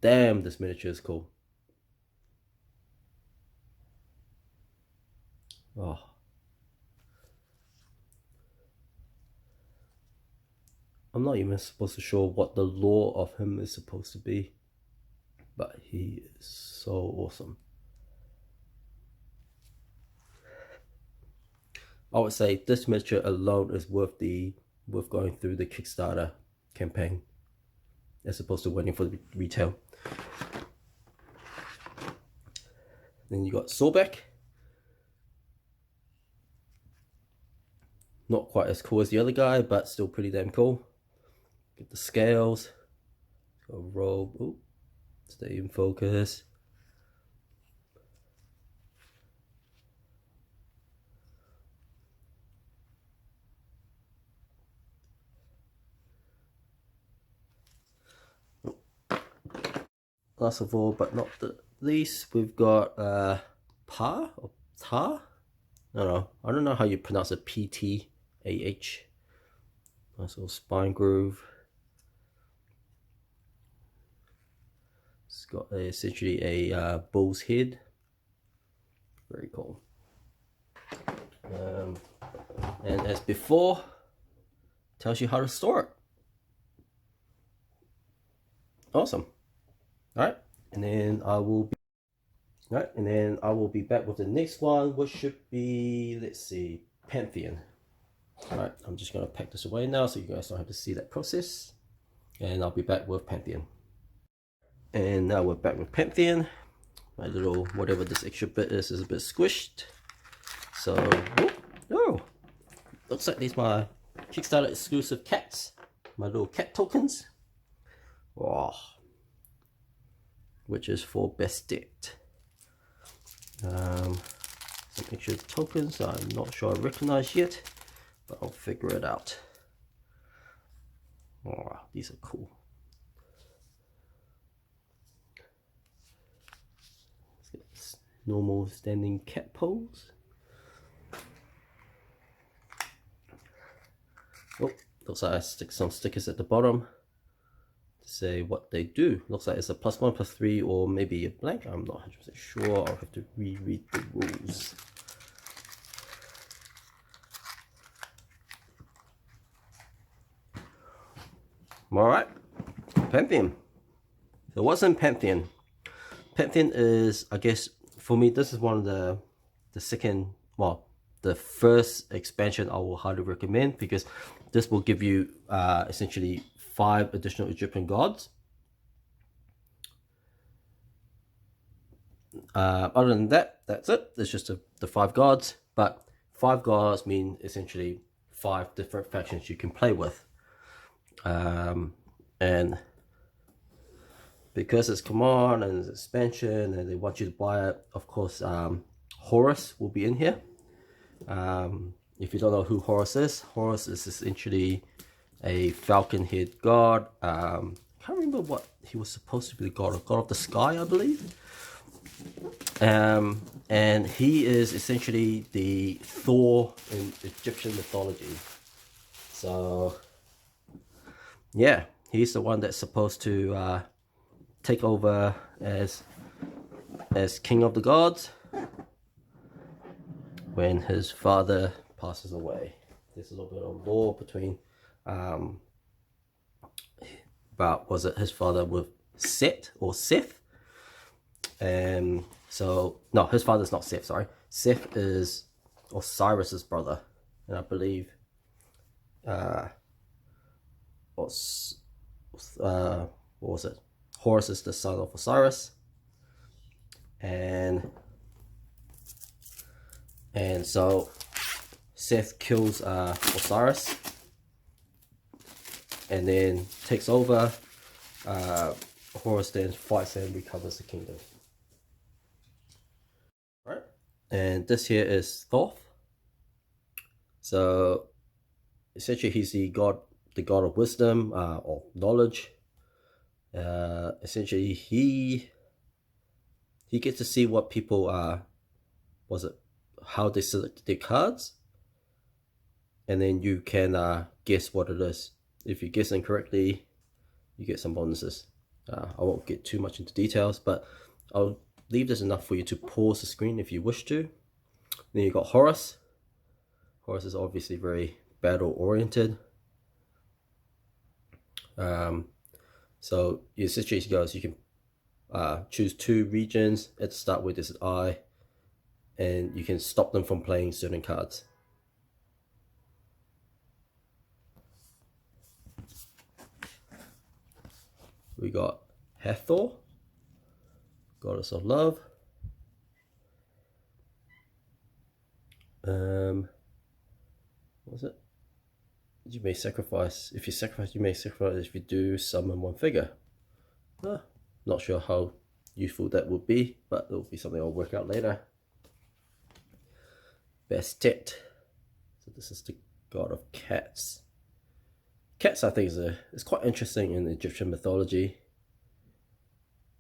damn, this miniature is cool. Oh. I'm not even supposed to show what the lore of him is supposed to be, but he is so awesome. I would say this miniature alone is worth going through the Kickstarter campaign as opposed to waiting for the retail. Then you got Solbeck. Not quite as cool as the other guy, but still pretty damn cool. Get the scales. Got a robe. Ooh, stay in focus. Last of all, but not the least, we've got Pa or Ta. I don't know how you pronounce it. P-T-A-H. Nice little spine groove. It's got essentially a bull's head. Very cool. And as before, tells you how to store it. Awesome. Alright, and then I will be back with the next one, which should be, let's see, Pantheon. Alright, I'm just gonna pack this away now so you guys don't have to see that process. And I'll be back with Pantheon. And now we're back with Pantheon. My little, whatever this extra bit is a bit squished. So, oh, looks like these my Kickstarter exclusive cats. My little cat tokens. Oh, which is for Bastet. Some extra tokens I'm not sure I recognize yet, but I'll figure it out. Oh, these are cool. Let's get this normal standing cat pose. Oh, looks like I stick some stickers at the bottom to say what they do. Looks like it's a +1, +3, or maybe a blank. I'm not 100% sure. I'll have to reread the rules. Alright, Pantheon. So what's in Pantheon? Pantheon is, I guess, for me, this is one of the first expansion I will highly recommend, because this will give you essentially 5 additional Egyptian gods. Other than that, that's it. It's just the 5 gods, but 5 gods mean essentially 5 different factions you can play with. And because it's command and it's expansion and they want you to buy it, of course, Horus will be in here. If you don't know who Horus is essentially a falcon-head god. I can't remember what he was supposed to be, the god of the sky, I believe. And he is essentially the Thor in Egyptian mythology. So yeah, he's the one that's supposed to take over as king of the gods when his father passes away. There's a little bit of lore between about, was it his father with Set or Seth? And so no, his father's not Seth, sorry. Seth is Osiris's brother, and I believe what was it? Horus is the son of Osiris, and so Seth kills Osiris, and then takes over. Horus then fights and recovers the kingdom. Right, and this here is Thoth. So essentially, he's the god of wisdom or knowledge. Essentially, he gets to see what people how they select their cards, and then you can guess what it is. If you guess incorrectly, you get some bonuses. I won't get too much into details, but I'll leave this enough for you to pause the screen if you wish to. Then you got Horus. Horus is obviously very battle oriented. So your situation goes, you can choose 2 regions at the start with this eye, and you can stop them from playing certain cards. We got Hathor, goddess of love. What was it? You may sacrifice. If you sacrifice, you may sacrifice. If you do, summon 1 figure. Not sure how useful that would be, but it will be something I'll work out later. Bastet. So this is the god of cats. Cats, I think, is quite interesting in Egyptian mythology.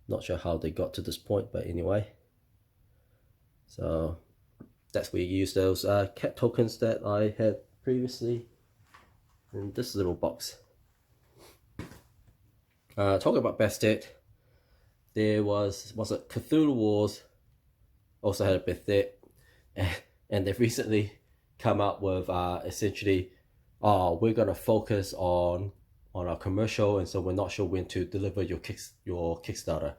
Not sure how they got to this point, but anyway. So that's where you use those cat tokens that I had previously in this little box. Talking about Bastet, there was it Cthulhu Wars also had a Bastet, and they've recently come out with essentially, we're gonna focus on our commercial, and so we're not sure when to deliver your Kickstarter.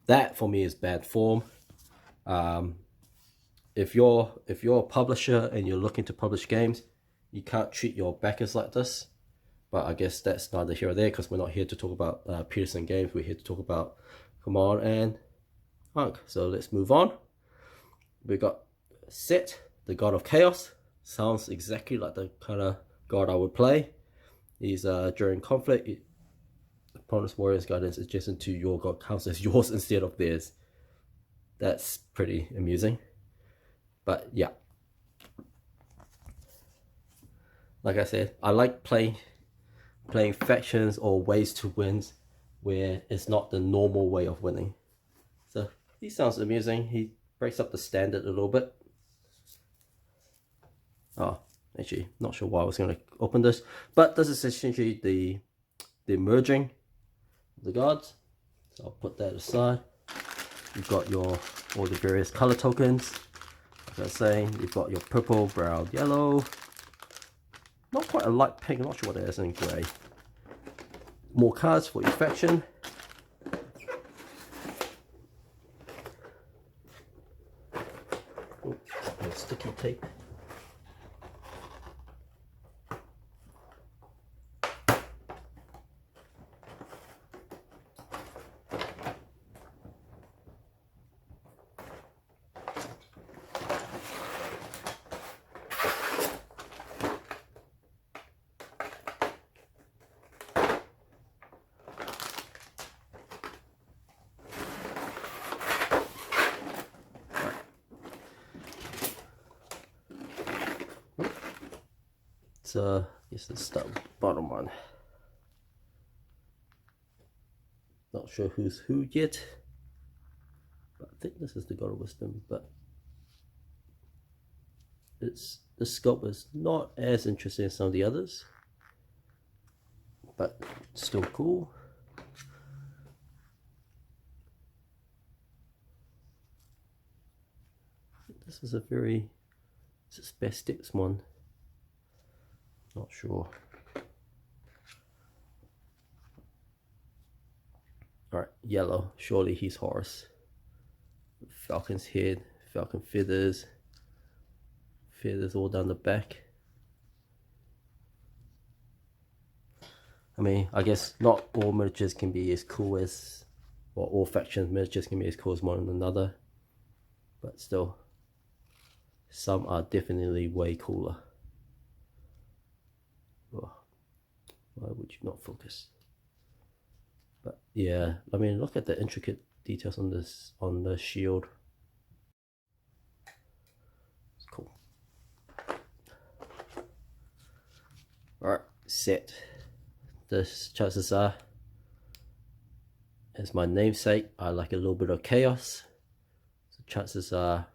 That for me is bad form. If you're a publisher and you're looking to publish games, you can't treat your backers like this. But I guess that's neither here or there, because we're not here to talk about Peterson Games. We're here to talk about Command and Ankh. So let's move on. We got Set, the god of chaos. Sounds exactly like the kind of god I would play. He's during conflict, opponent's warrior's guidance is adjacent to your god counts as yours instead of theirs. That's pretty amusing. But yeah, like I said, I like playing factions or ways to win where it's not the normal way of winning. So he sounds amusing. He breaks up the standard a little bit. Oh, actually, not sure why I was going to open this, but this is essentially the merging of the gods. So I'll put that aside. You've got all the various color tokens. Like I was saying, you've got your purple, brown, yellow. Not quite a light pink, I'm not sure what it is in grey. More cards for your faction. sticky tape. So I guess let's start with the bottom one. Not sure who's who yet, but I think this is the God of Wisdom, but the sculpt is not as interesting as some of the others, but still cool. This is a very Bestics one. Not sure. Alright, yellow. Surely he's Horus. Falcon's head, falcon feathers. Feathers all down the back. I mean, I guess not all miniatures can be as cool as, or all faction miniatures can be as cool as one another. But still, some are definitely way cooler. Oh, why would you not focus? But yeah, I mean, look at the intricate details on this, on the shield. It's cool. Alright, set. This chances are, as my namesake, I like a little bit of chaos. So chances are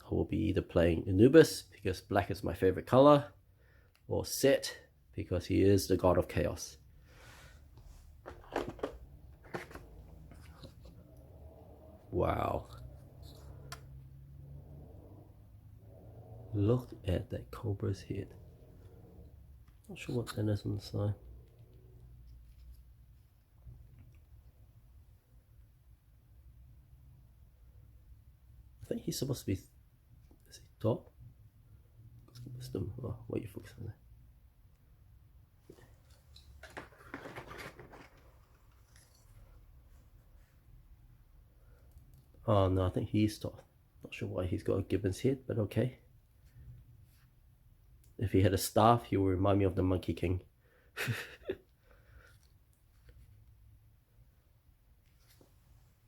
I will be either playing Anubis because black is my favorite color, or Set because he is the god of chaos. Wow. Look at that cobra's head. Not sure what that is on the side. I think he's supposed to be, is he top? Wisdom. Oh, why are you focusing on that? Oh no, I think he's top. Not sure why he's got a gibbon's head, but okay. If he had a staff, he would remind me of the Monkey King.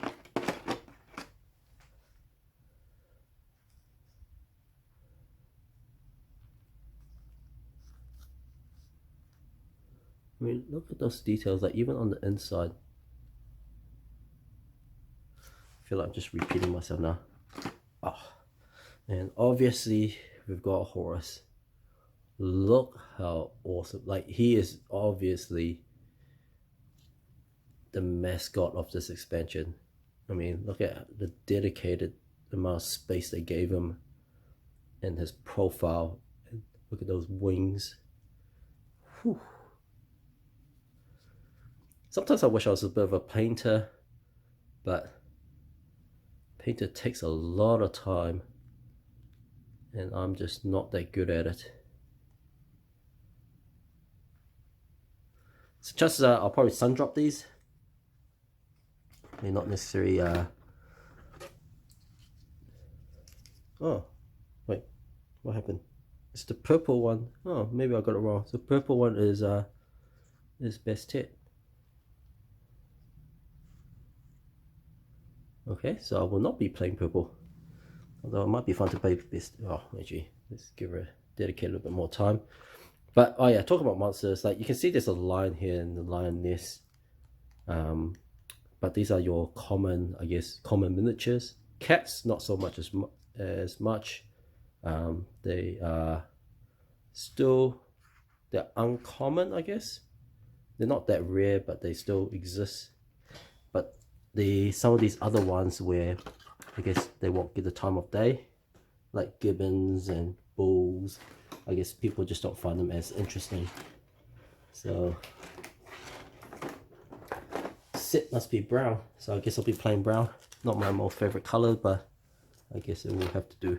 I mean, look at those details, like even on the inside. I feel like I'm just repeating myself now. Oh, and obviously we've got Horus. Look how awesome, like he is obviously the mascot of this expansion. I mean, look at the dedicated amount of space they gave him and his profile, and look at those wings. Whew. Sometimes I wish I was a bit of a painter, but painter takes a lot of time and I'm just not that good at it. So chances are I'll probably sun drop these. I mean, not necessarily oh wait, what happened? It's the purple one. Oh, maybe I got it wrong. So purple one is best hit. Okay, so I will not be playing purple. Although it might be fun to play best. Oh, actually, let's give her dedicate a little bit more time. But oh yeah, talk about monsters. Like you can see, there's a lion here and the lioness. But these are your common, I guess, common miniatures. Cats, not so much as much. They are still, they're uncommon, I guess. They're not that rare, but they still exist. But some of these other ones where I guess they won't get the time of day, like gibbons and bulls, I guess people just don't find them as interesting. So Sit must be brown, so I guess I'll be playing brown. Not my most favorite color, but I guess it will have to do.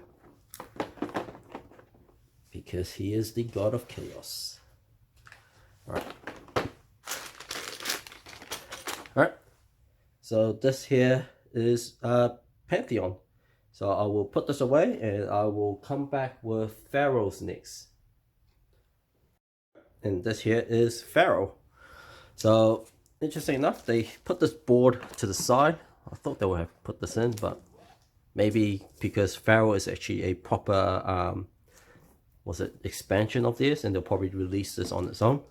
because he is the god of chaos. Alright. Alright. So this here is Pantheon. So I will put this away and I will come back with Pharaohs next. And this here is Pharaoh. So interesting enough, they put this board to the side. I thought they would have put this in, but maybe because Pharaoh is actually a proper expansion of this, and they'll probably release this on its own.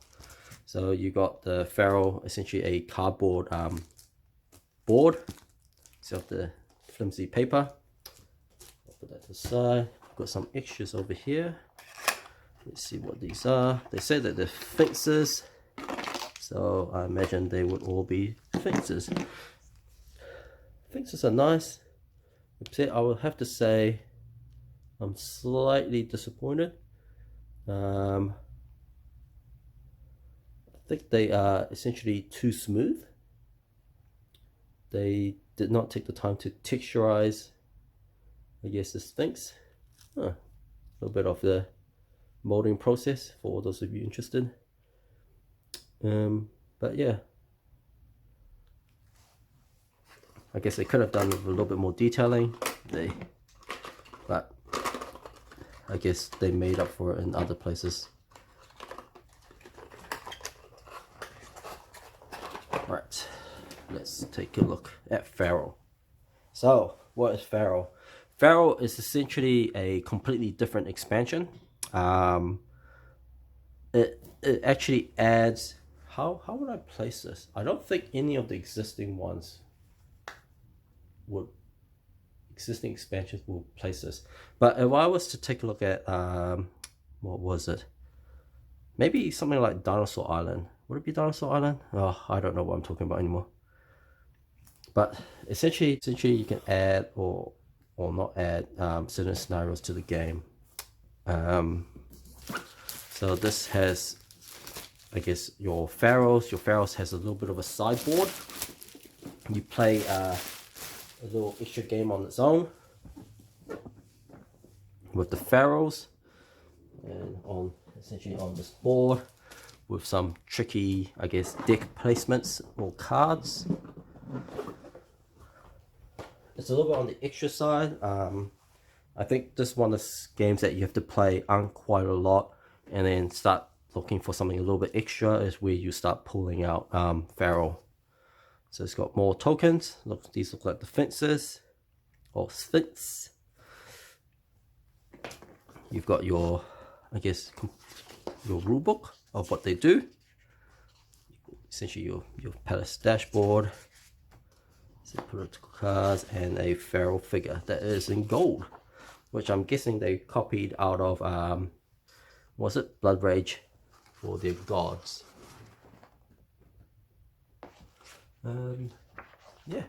So you got the Pharaoh, essentially a cardboard board, except the flimsy paper. I'll put that to the side. Got some extras over here. Let's see what these are. They say that they're fixes, so I imagine they would all be fixes. Fixes are nice, except I will have to say I'm slightly disappointed. I think they are essentially too smooth. They did not take the time to texturize, I guess, the Sphinx. A little bit of the molding process for those of you interested. But yeah, I guess they could have done with a little bit more detailing. But I guess they made up for it in other places. Right, let's take a look at Pharaoh. So, what is Pharaoh? Pharaoh is essentially a completely different expansion. It actually adds, how would I place this? I don't think any of the existing expansions will place this. But if I was to take a look at what was it? Maybe something like Dinosaur Island. Would it be Dinosaur Island? Oh, I don't know what I'm talking about anymore. But essentially you can add or not add certain scenarios to the game. So this has, I guess, your Pharaohs. Your Pharaohs has a little bit of a sideboard. You play a little extra game on its own with the Pharaohs, and essentially on this board with some tricky, I guess, deck placements or cards. It's a little bit on the extra side. I think this one is games that you have to play Ankh quite a lot and then start looking for something a little bit extra is where you start pulling out Pharaoh. So it's got more tokens. Look, these look like the fences or Sphinx. You've got your, I guess, your rule book of what they do. Essentially your palace dashboard, some political cards, and a Pharaoh figure that is in gold, which I'm guessing they copied out of was it Blood Rage for their gods. Yeah,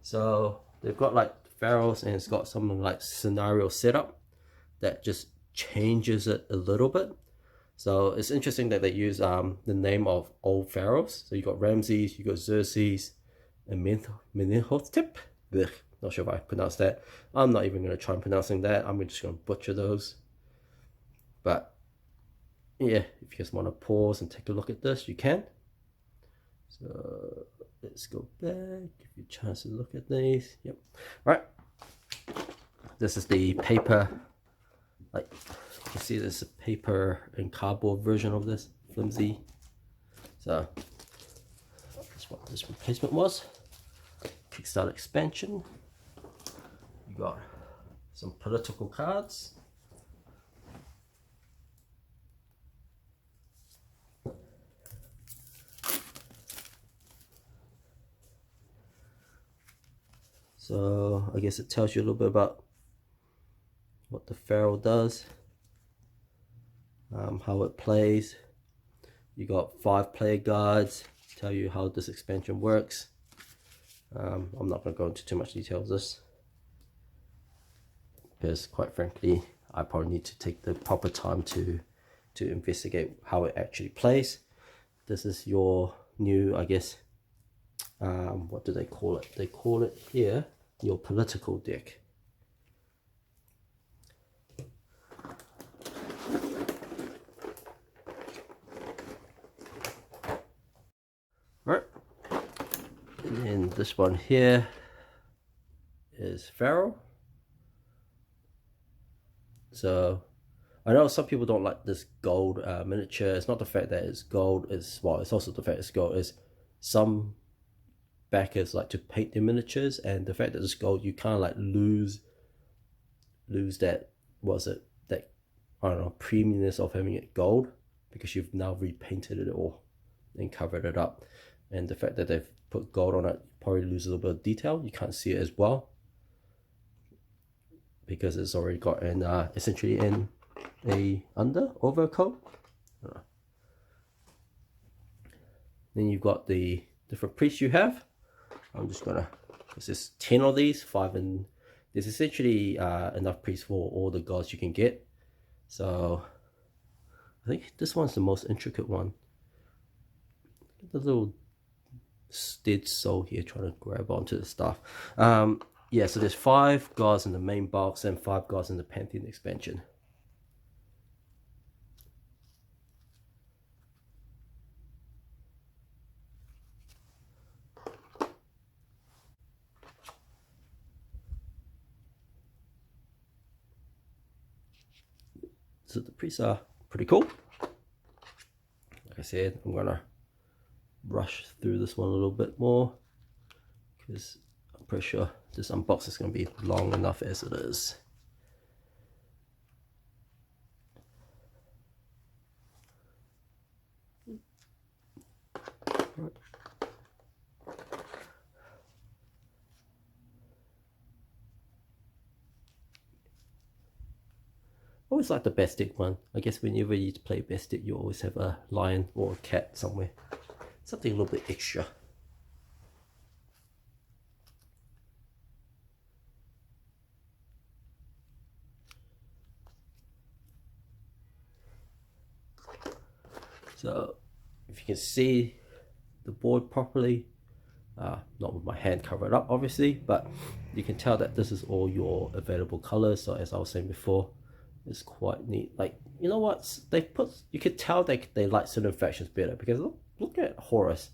so they've got like Pharaohs, and it's got something like scenario setup that just changes it a little bit. So it's interesting that they use the name of old Pharaohs. So you got Ramses, you got Xerxes, and Menhotep. Not sure if I pronounced that. I'm not even going to try and pronouncing that. I'm just going to butcher those. But yeah, if you just want to pause and take a look at this, you can. So let's go back, give you a chance to look at these. Yep. All right. This is the paper. Like you see, there's a paper and cardboard version of this, flimsy. So that's what this replacement was. Kickstarter expansion. You got some political cards. So I guess it tells you a little bit about what the Pharaoh does, how it plays. You got 5 player guides, tell you how this expansion works. I'm not going to go into too much detail of this, because quite frankly I probably need to take the proper time to investigate how it actually plays. This is your new, I guess, what do they call it? They call it here your political deck. And then this one here is Pharaoh. So I know some people don't like this gold miniature. It's not the fact that it's gold, it's also the fact it's gold. Is some backers like to paint their miniatures, and the fact that it's gold, you kind of like lose that, that, I don't know, premiumness of having it gold, because you've now repainted it all and covered it up. And the fact that they've put gold on it probably loses a little bit of detail. You can't see it as well because it's already got an essentially in a overcoat. Then you've got the different priests you have. I'm just gonna, there's 10 of these, 5, and there's essentially enough priests for all the gods you can get. So I think this one's the most intricate one. The little dead soul here trying to grab onto the stuff. Yeah, so there's 5 gods in the main box and 5 gods in the Pantheon expansion. So the priests are pretty cool. Like I said, I'm gonna rush through this one a little bit more because I'm pretty sure this unbox is going to be long enough as it is. Right. Always like the Bestic one. I guess whenever you play Bestic, you always have a lion or a cat somewhere. Something a little bit extra. So if you can see the board properly, not with my hand covered up obviously, but you can tell that this is all your available colors. So as I was saying before, it's quite neat. Like, you know what, they put, you could tell they like certain factions better, because look at Horus.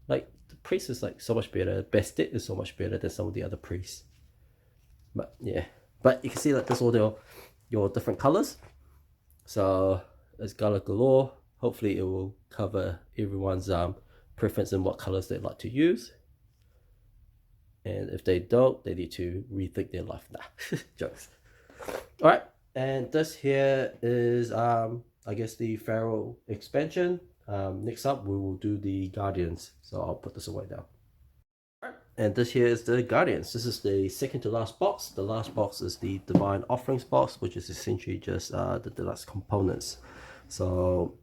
Like, the priest is like so much better. Bestit is so much better than some of the other priests. But yeah, but you can see that there's all your different colors. So it's Gala Galore. Hopefully it will cover everyone's preference in what colors they like to use. And if they don't, they need to rethink their life. Nah, jokes. All right, and this here is I guess the Pharaoh expansion. Next up we will do the Guardians. So I'll put this away now. All right, and this here is the Guardians. This is the second to last box. The last box is the Divine Offerings box, which is essentially just the deluxe components. So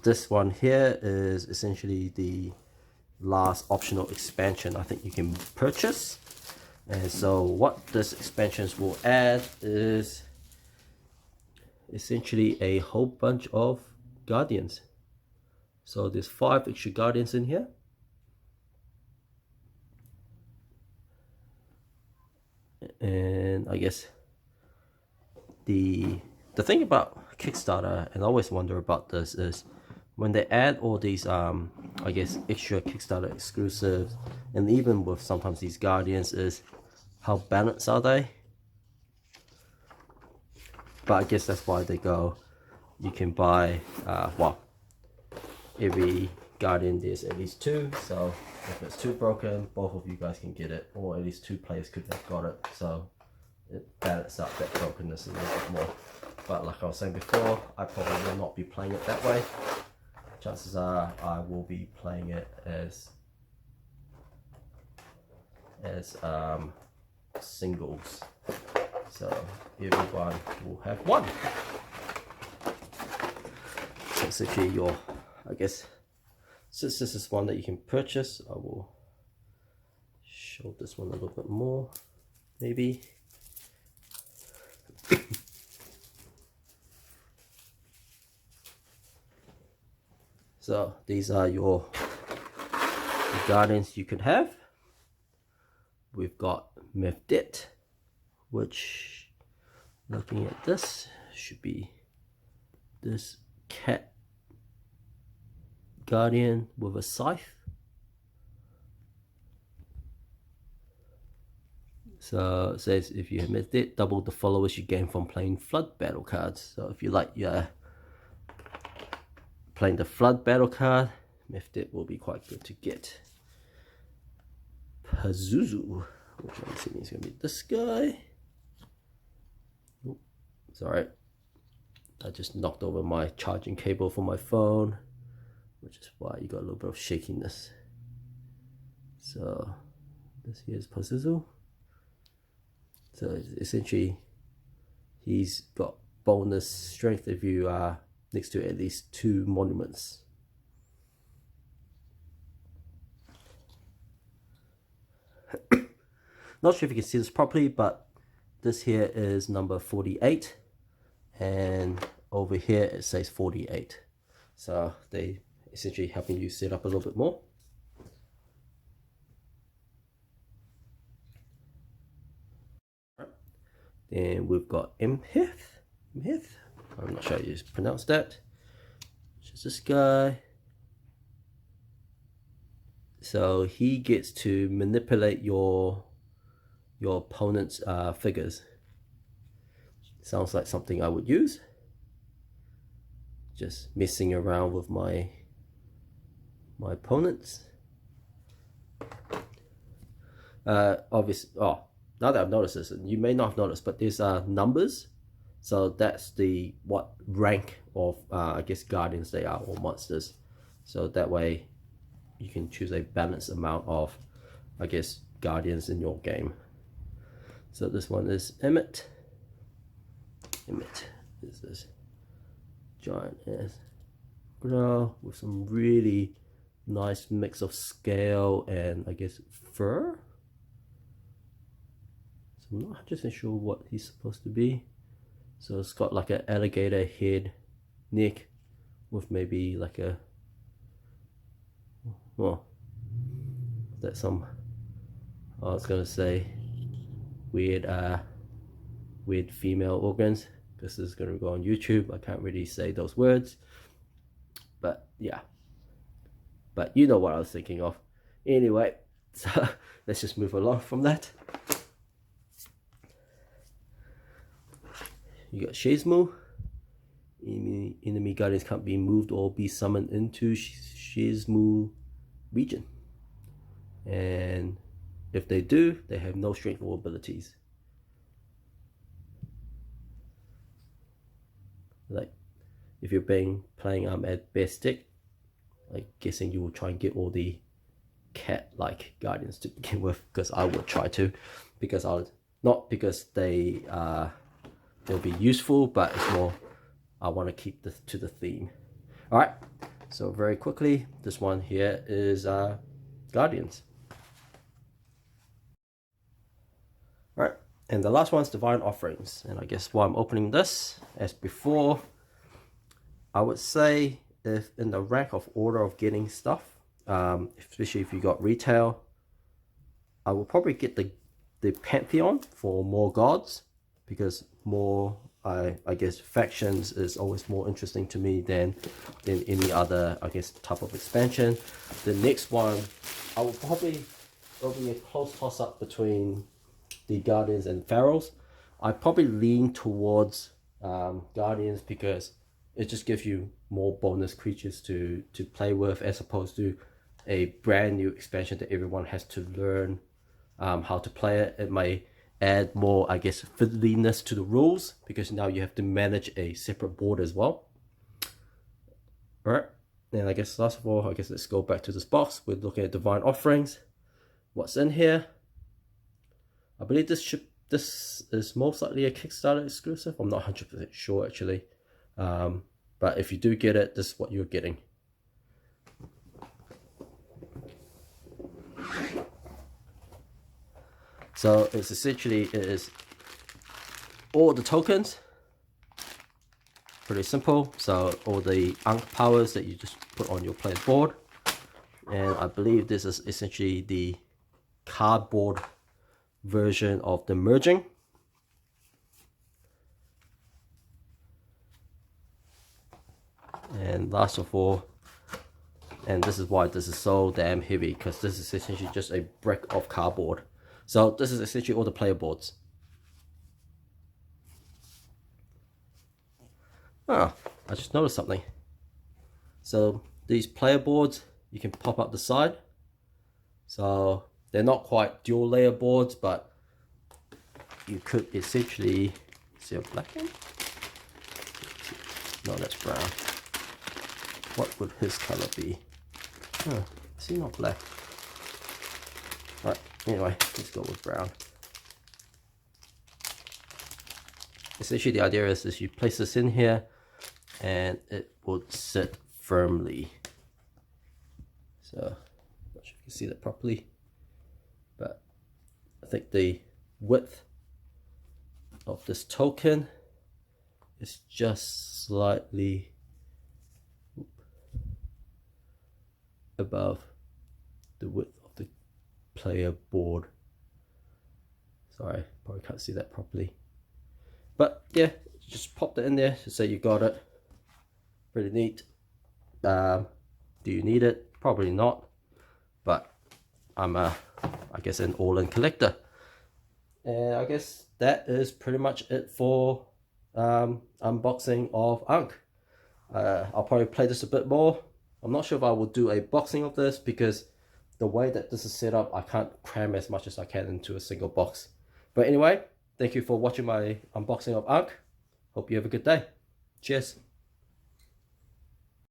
this one here is essentially the last optional expansion I think you can purchase. And so what this expansions will add is essentially a whole bunch of Guardians. So there's 5 extra Guardians in here. And I guess the thing about Kickstarter, and I always wonder about this, is when they add all these I guess extra Kickstarter exclusives, and even with sometimes these Guardians, is how balanced are they? But I guess that's why they go, you can buy well, every Guardian there's at least 2, so if it's 2 broken, both of you guys can get it, or at least 2 players could have got it, so it balances out that brokenness a little bit more. But like I was saying before, I probably will not be playing it that way. Chances are I will be playing it as singles, so everyone will have 1. So essentially your, I guess, since this is one that you can purchase, I will show this one a little bit more, maybe. So these are your Guardians you could have. We've got Mefdet, which, looking at this, should be this cat Guardian with a scythe. So it says if you missed it, double the followers you gain from playing Flood battle cards. So if you like playing the Flood battle card, Mythic will be quite good to get. Pazuzu, which I'm assuming is going to be this guy. Oh, sorry, I just knocked over my charging cable for my phone, which is why you got a little bit of shakiness. So this here is Pazuzu. So essentially, he's got bonus strength if you are next to at least 2 monuments. Not sure if you can see this properly, but this here is number 48, and over here it says 48. So they essentially helping you set up a little bit more. Then we've got Mhith. I'm not sure how you pronounce that. Which is this guy. So he gets to manipulate your opponent's figures. Sounds like something I would use. Just messing around with my opponents. Obviously, now that I've noticed this, and you may not have noticed, but there's numbers. So that's what rank of I guess guardians they are, or monsters. So that way you can choose a balanced amount of, I guess, guardians in your game. So this one is Emmet. Is this giant ass girl with some really nice mix of scale and I guess fur. So I'm not just sure what he's supposed to be. So it's got like an alligator head, neck, with maybe like a, well, that's some, I was gonna say weird female organs. This is gonna go on YouTube. I can't really say those words, but yeah, but you know what I was thinking of. Anyway, so let's just move along from that. You got Shizmu. Enemy guardians can't be moved or be summoned into Shizmu region, and if they do, they have no strength or abilities. Like if you're playing at best stick, like guessing you will try and get all the cat-like guardians to begin with, because I would try to, because not because they'll be useful, but it's more I want to keep this to the theme. All right, so very quickly, this one here is guardians. All right, and the last one's divine offerings. And I guess while I'm opening this, as before, I would say if in the rank of order of getting stuff, especially if you got retail, I will probably get the Pantheon for more gods, because more I guess factions is always more interesting to me than any other, I guess, type of expansion. The next one, I will probably, it'll be a close toss up between the Guardians and Pharaohs. I probably lean towards Guardians, because it just gives you more bonus creatures to play with, as opposed to a brand new expansion that everyone has to learn how to play it. It may add more, I guess, fiddliness to the rules, because now you have to manage a separate board as well. All right, and I guess last of all, I guess let's go back to this box. We're looking at divine offerings. What's in here? I believe this is most likely a Kickstarter exclusive. I'm not 100% sure actually, but if you do get it, this is what you're getting. So it's essentially, it is all the tokens, pretty simple. So all the Ankh powers that you just put on your player's board, and I believe this is essentially the cardboard version of the merging. And last of all, and this is why this is so damn heavy, because this is essentially just a brick of cardboard. So this is essentially all the player boards. Oh, I just noticed something. So these player boards, you can pop up the side. So they're not quite dual layer boards, but you could essentially see a black one? No, that's brown. What would his color be? Oh, see, not black. Right, anyway, let's go with brown. Essentially the idea is you place this in here and it would sit firmly. So, not sure if you can see that properly, but I think the width of this token is just slightly above the width of the player board. Sorry, probably can't see that properly. But yeah, just popped it in there to say you got it. Pretty neat. Do you need it? Probably not. But I'm I guess an all-in collector. And I guess that is pretty much it for unboxing of Ankh. I'll probably play this a bit more. I'm not sure if I will do a boxing of this because the way that this is set up, I can't cram as much as I can into a single box. But anyway, thank you for watching my unboxing of Ankh. Hope you have a good day. Cheers.